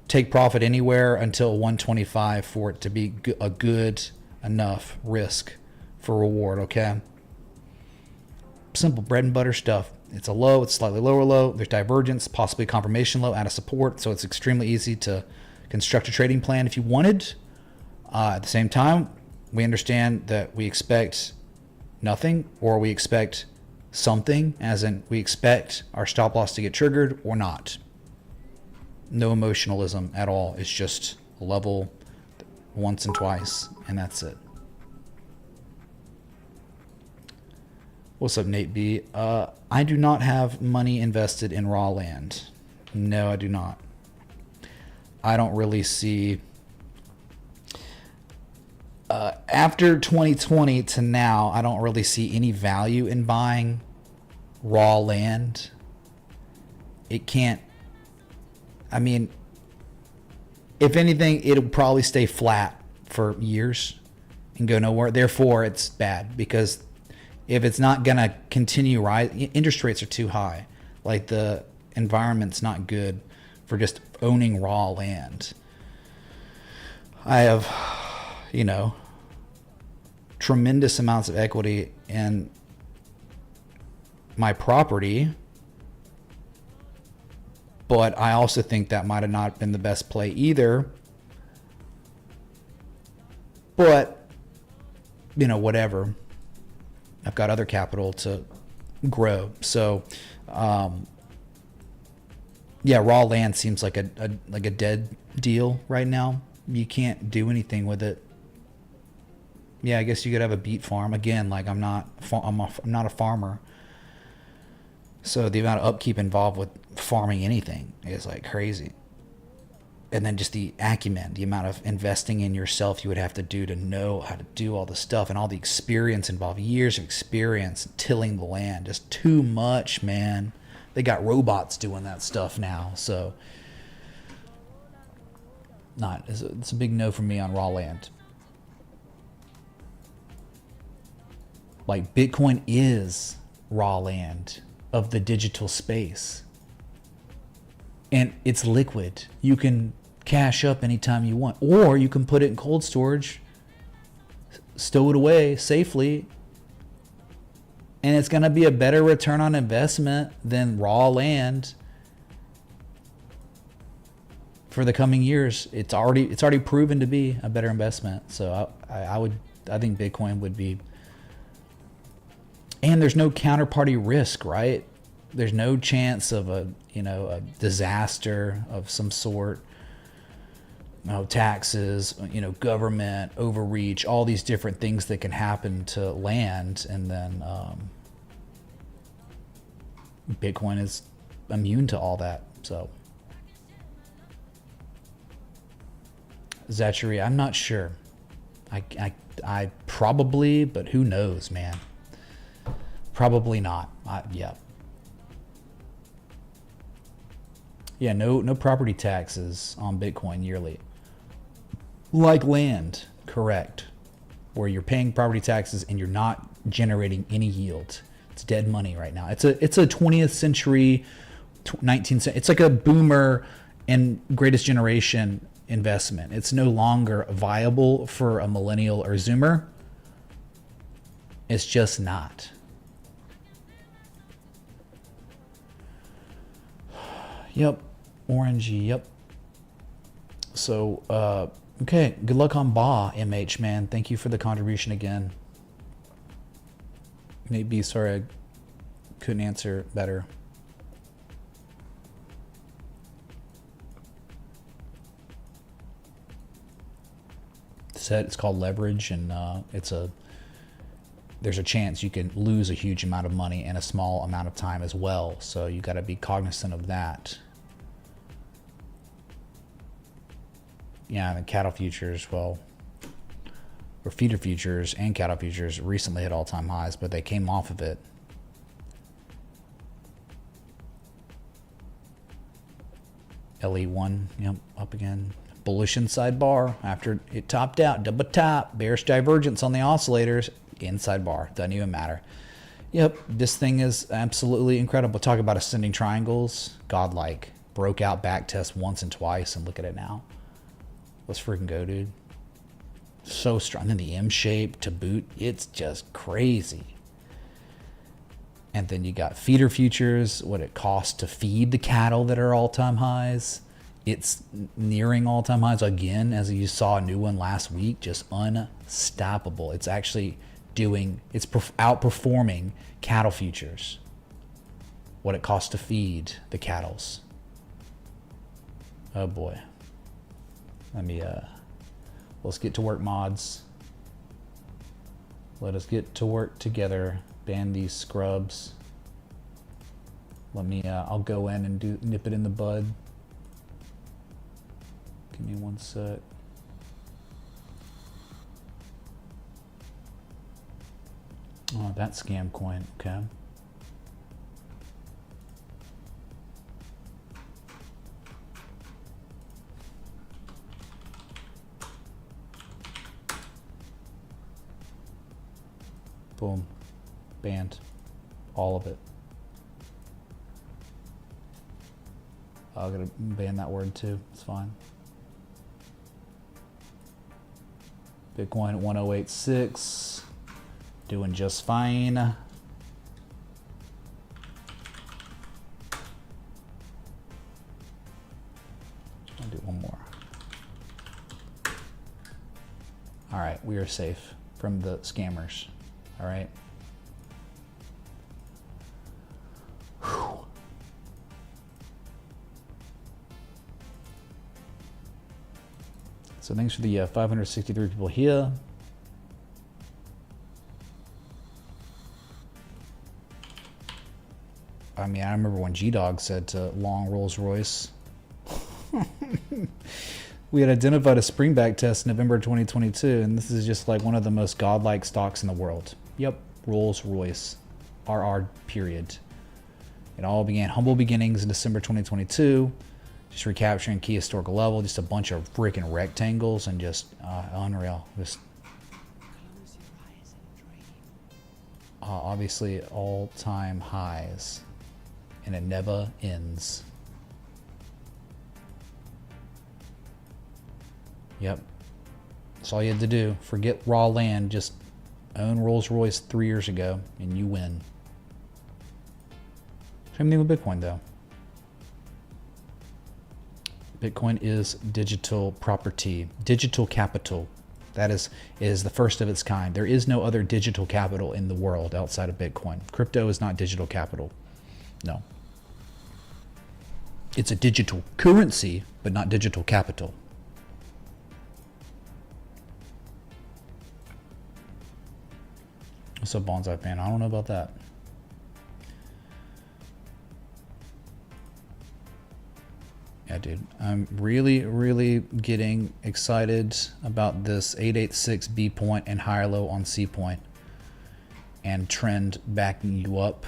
take profit anywhere until 125 for it to be a good enough risk for reward. Okay, simple bread and butter stuff. It's a low, it's slightly lower low, there's divergence, possibly confirmation low out of support, so it's extremely easy to construct a trading plan if you wanted. At the same time, we understand that we expect nothing or we expect something, as in we expect our stop loss to get triggered or not. No emotionalism at all. It's just a level once and twice, and that's it. What's up, Nate B? I do not have money invested in raw land. No, I do not. I don't really see... after 2020 to now, I don't really see any value in buying raw land. It can't... I mean, if anything, it'll probably stay flat for years and go nowhere. Therefore, it's bad because if it's not going to continue rising, interest rates are too high. Like the environment's not good for just owning raw land. I have, tremendous amounts of equity in my property, but I also think that might have not been the best play either. But, whatever. I've got other capital to grow. So, yeah, raw land seems like a dead deal right now. You can't do anything with it. Yeah, I guess you could have a beet farm. Again, like I'm not a farmer. So the amount of upkeep involved with farming anything is like crazy. And then just the acumen, the amount of investing in yourself you would have to do to know how to do all the stuff and all the experience involved, years of experience tilling the land, just too much, man. They got robots doing that stuff now. So it's a big no for me on raw land. Like, Bitcoin is raw land of the digital space. And it's liquid. You can cash up anytime you want. Or you can put it in cold storage, stow it away safely, and it's going to be a better return on investment than raw land for the coming years. It's already proven to be a better investment. So I think Bitcoin would be. And there's no counterparty risk, right? There's no chance of a disaster of some sort. No taxes, government overreach, all these different things that can happen to land, and then Bitcoin is immune to all that. So, Zachary, I'm not sure. I probably, but who knows, man. Probably not. Yeah. Yeah, no property taxes on Bitcoin yearly. Like land, correct. Where you're paying property taxes and you're not generating any yield. It's dead money right now. It's a 20th century, 19th century. It's like a boomer and greatest generation investment. It's no longer viable for a millennial or zoomer. It's just not. Yep. Orangey, yep. So, okay. Good luck on Ba, MH, man. Thank you for the contribution again. Maybe, sorry, I couldn't answer better. It's called leverage, and there's a chance you can lose a huge amount of money in a small amount of time as well. So you got to be cognizant of that. Yeah, the cattle futures, or feeder futures and cattle futures recently hit all-time highs, but they came off of it. LE1, yep, up again. Bullish inside bar after it topped out, double top, bearish divergence on the oscillators, inside bar, doesn't even matter. Yep, this thing is absolutely incredible. Talk about ascending triangles, godlike. Broke out back test once and twice, and look at it now. Let's freaking go, dude. So strong. And then the M shape to boot, it's just crazy. And then you got feeder futures, what it costs to feed the cattle that are all-time highs. It's nearing all-time highs again, as you saw a new one last week, just unstoppable. It's actually it's outperforming cattle futures, what it costs to feed the cattles. Oh boy. Let's get to work, mods. Let us get to work together. Ban these scrubs. I'll go in and nip it in the bud. Give me one sec. Oh, that scam coin, okay. Boom. Banned. All of it. I'm gonna ban that word too. It's fine. Bitcoin at 1086. Doing just fine. I'll do one more. All right, we are safe from the scammers. All right. Whew. So thanks for the 563 people here. I mean, I remember when G-Dog said to long Rolls Royce, we had identified a springback test in November 2022, and this is just like one of the most godlike stocks in the world. Yep, Rolls Royce, RR period. It all began humble beginnings in December 2022. Just recapturing key historical level. Just a bunch of freaking rectangles and just unreal. Just obviously all-time highs. And it never ends. Yep. That's all you had to do. Forget raw land. Just own Rolls-Royce 3 years ago and you win. Same thing with Bitcoin though. Bitcoin is digital property, digital capital. That is the first of its kind. There is no other digital capital in the world outside of Bitcoin. Crypto is not digital capital. No. It's a digital currency, but not digital capital. What's up, Bonsai fan? I don't know about that. Yeah, dude. I'm really getting excited about this 886 B point and higher low on C point and trend backing you up.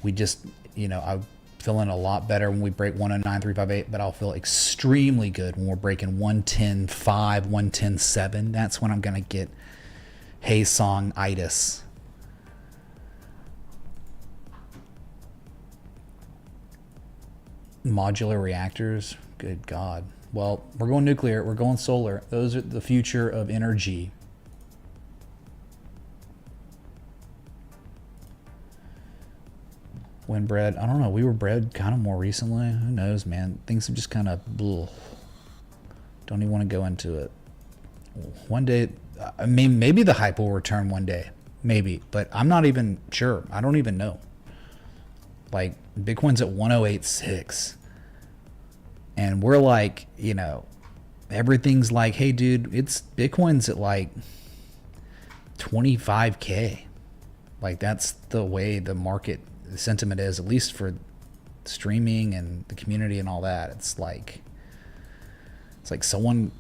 We just, I'm feeling a lot better when we break 109.358, but I'll feel extremely good when we're breaking 110.5, 110.7. That's when I'm going to get Hey Song itis. Modular reactors, good God. Well, we're going nuclear, we're going solar. Those are the future of energy. When bred, I don't know, we were bred kind of more recently. Who knows, man? Things have just kind of, don't even want to go into it. One day, I mean, maybe the hype will return one day. Maybe, but I'm not even sure. I don't even know. Like, Bitcoin's at 108.6. And we're like, everything's like, hey, dude, Bitcoin's at like 25K. Like, that's the way the market sentiment is, at least for streaming and the community and all that. It's like someone,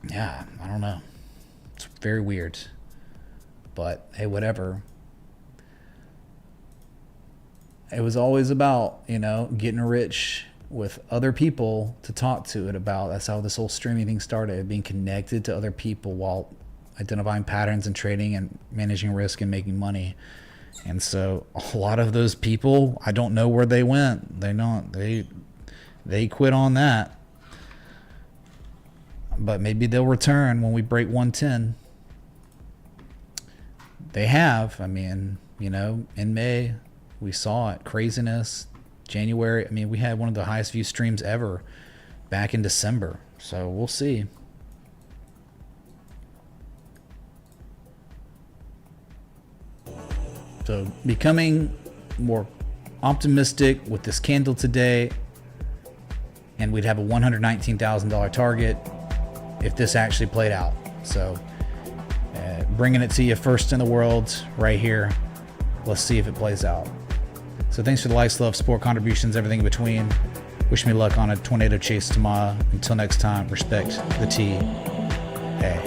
yeah, I don't know. It's very weird. But hey, whatever. It was always about, getting rich with other people to talk to it about. That's how this whole streaming thing started, being connected to other people while identifying patterns and trading and managing risk and making money. And so a lot of those people, I don't know where they went. They quit on that. But maybe they'll return when we break 110. They have. I mean, in May, we saw it. Craziness. January, I mean, we had one of the highest view streams ever back in December. So we'll see. So becoming more optimistic with this candle today, and we'd have a $119,000 target if this actually played out. So bringing it to you first in the world right here. Let's see if it plays out. So thanks for the likes, love, support, contributions, everything in between. Wish me luck on a tornado chase tomorrow. Until next time, respect the T. Hey.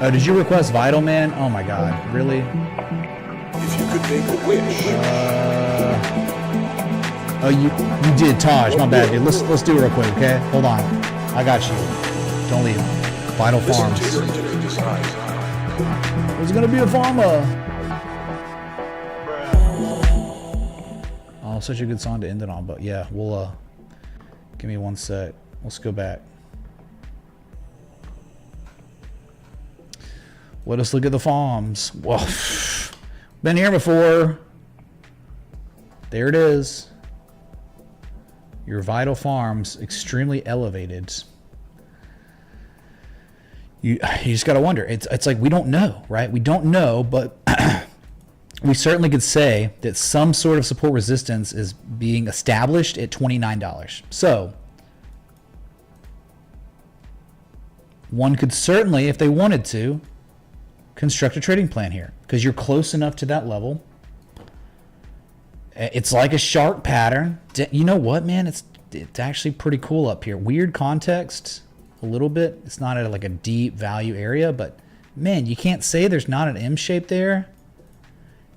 Oh, did you request Vital Man? Oh my God, really? If you could make a wish. Oh, you did, Taj. My bad, dude. Let's do it real quick, okay? Hold on. I got you. Don't leave. Vital Farms. There's gonna be a farmer. Oh, such a good song to end it on. But yeah, we'll give me one sec. Let's go back. Let us look at the farms. Well, been here before. There it is. Your Vital Farms, extremely elevated. You just gotta wonder. It's like we don't know, right? We don't know, but we certainly could say that some sort of support resistance is being established at $29. So one could certainly, if they wanted to, construct a trading plan here because you're close enough to that level. It's like a shark pattern. You know what, man? It's it's actually pretty cool up here. Weird context, a little bit. It's not at like a deep value area, but man, you can't say there's not an M shape there.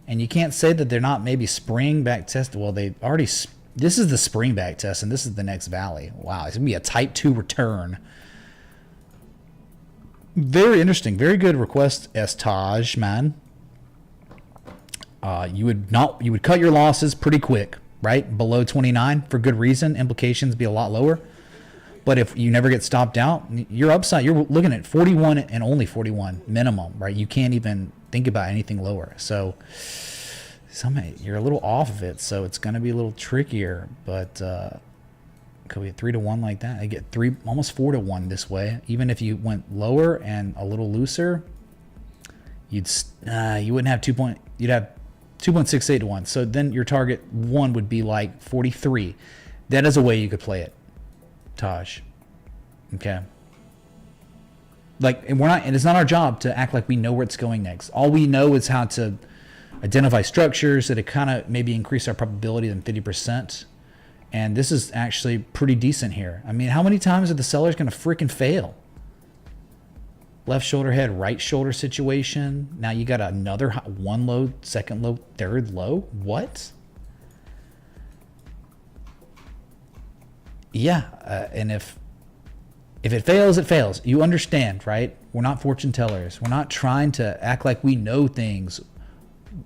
And you can't say that they're not maybe spring back test. Well, they already, this is the spring back test, and this is the next valley. Wow, it's going to be a type 2 return. Very interesting. Very good request, Estage, man. You would cut your losses pretty quick, right? Below 29 for good reason. Implications be a lot lower. But if you never get stopped out, your upside, you're looking at 41 and only 41 minimum, right? You can't even think about anything lower. So you're a little off of it, so it's going to be a little trickier. But could we get 3 to 1 like that? I get almost 4 to 1 this way. Even if you went lower and a little looser, you wouldn't have you'd have 2.68 to 1. So then your target 1 would be like 43. That is a way you could play it, Taj. Okay. Like, and it's not our job to act like we know where it's going next. All we know is how to identify structures that kind of maybe increase our probability than 50%. And this is actually pretty decent here. I mean, how many times are the sellers going to freaking fail? Left shoulder head, right shoulder situation. Now you got another one low, second low, third low. What? Yeah, and if it fails, it fails. You understand, right? We're not fortune tellers. We're not trying to act like we know things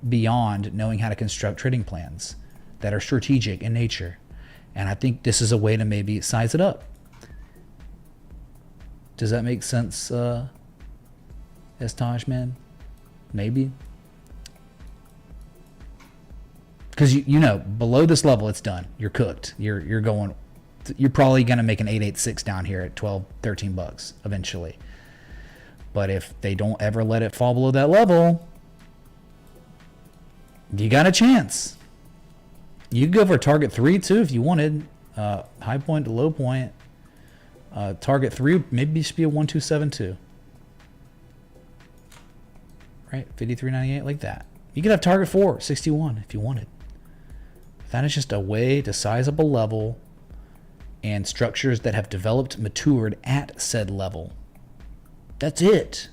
beyond knowing how to construct trading plans that are strategic in nature. And I think this is a way to maybe size it up. Does that make sense, Estage, man? Maybe. Because you know, below this level, it's done. You're cooked. You're probably going to make an 886 down here at 12, 13 bucks eventually. But if they don't ever let it fall below that level, you got a chance. You could go for target 3 too if you wanted. High point to low point. Target 3 maybe should be a 1272. Right? 53.98 like that. You could have target 4, 61 if you wanted. That is just a way to size up a level and structures that have developed, matured at said level. That's it.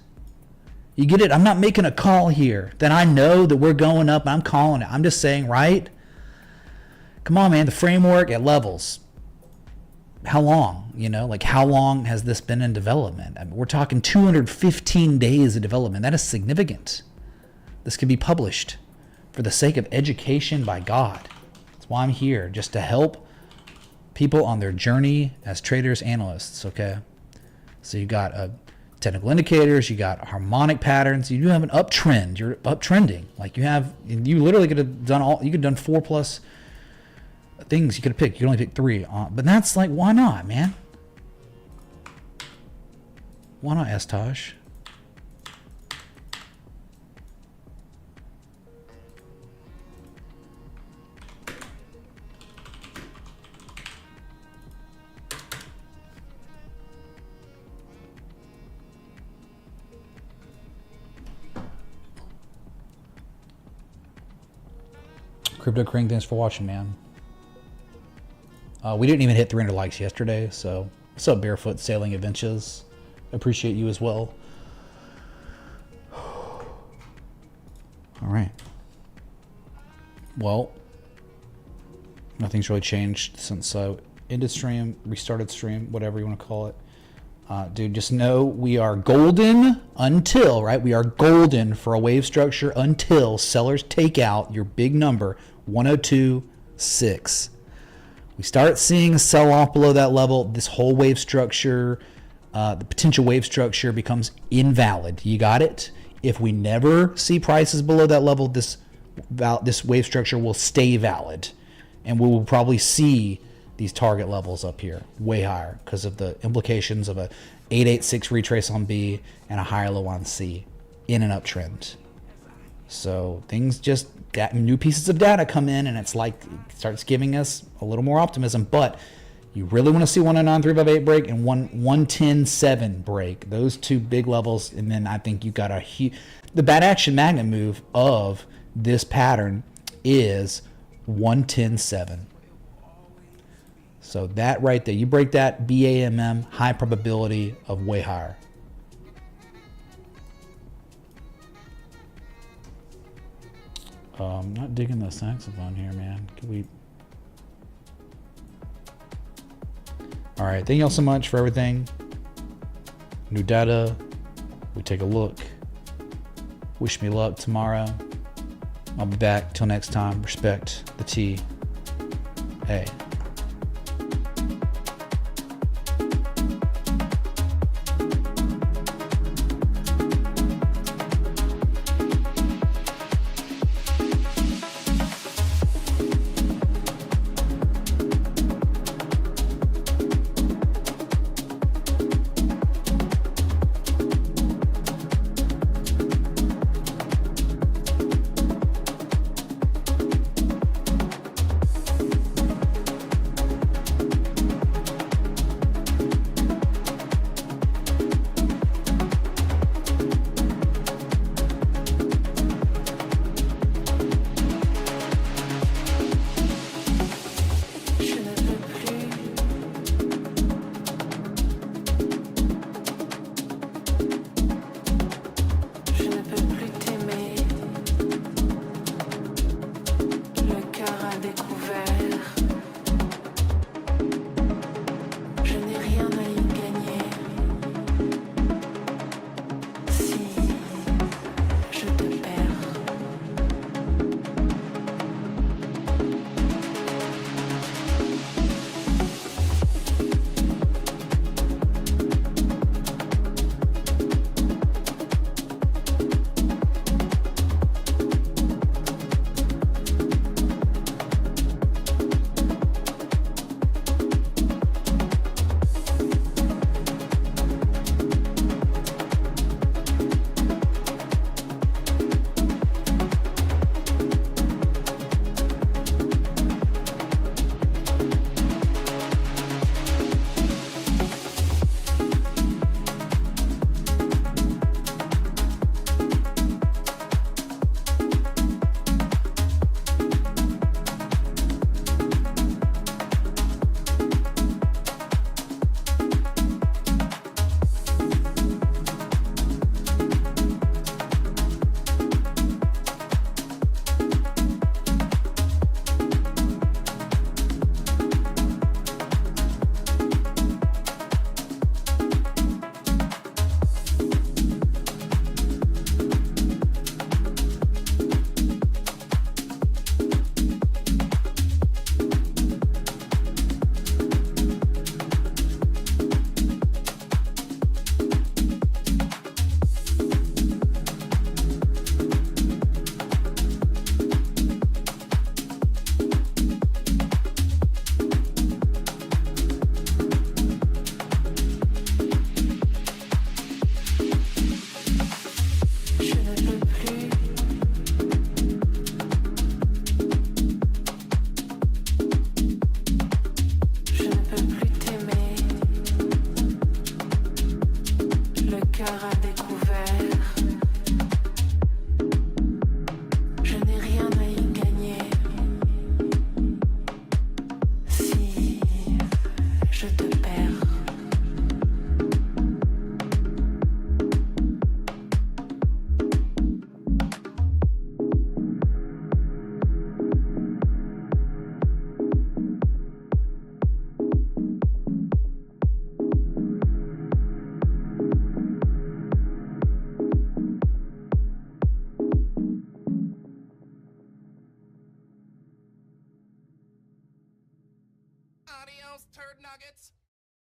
You get it? I'm not making a call here that I know that we're going up. I'm calling it. I'm just saying, right? Come on, man. The framework at levels. How long? You know, like how long has this been in development? I mean, we're talking 215 days of development. That is significant. This can be published for the sake of education by God. That's why I'm here, just to help people on their journey as traders, analysts, okay? So you got technical indicators, you got harmonic patterns, you do have an uptrend, you're uptrending. Like you literally could have done you could have done 4 plus things you could have picked. You could only pick 3. But that's like, why not, man? Why not, Estage? Crypto Kring, thanks for watching, man. We didn't even hit 300 likes yesterday, so what's up, Barefoot Sailing Adventures? Appreciate you as well. All right. Well, nothing's really changed since ended stream, restarted stream, whatever you want to call it. Dude, just know we are golden until, right? We are golden for a wave structure until sellers take out your big number, 102.6. We start seeing a sell-off below that level. This whole wave structure, the potential wave structure becomes invalid. You got it? If we never see prices below that level, this wave structure will stay valid. And we will probably see these target levels up here way higher because of the implications of a 886 retrace on B and a higher low on C in an uptrend. So things just, new pieces of data come in and it's like, it starts giving us a little more optimism, but you really want to see 109.358 break and 110.7 break, those two big levels. And then I think you got the bad action magnet move of this pattern is 110.7. So that right there, you break that BAMM, high probability of way higher. I'm not digging the saxophone here, man. Can we? All right, thank y'all so much for everything. New data. We take a look. Wish me luck tomorrow. I'll be back. Till next time. Respect the T. Hey. Adios, turd nuggets.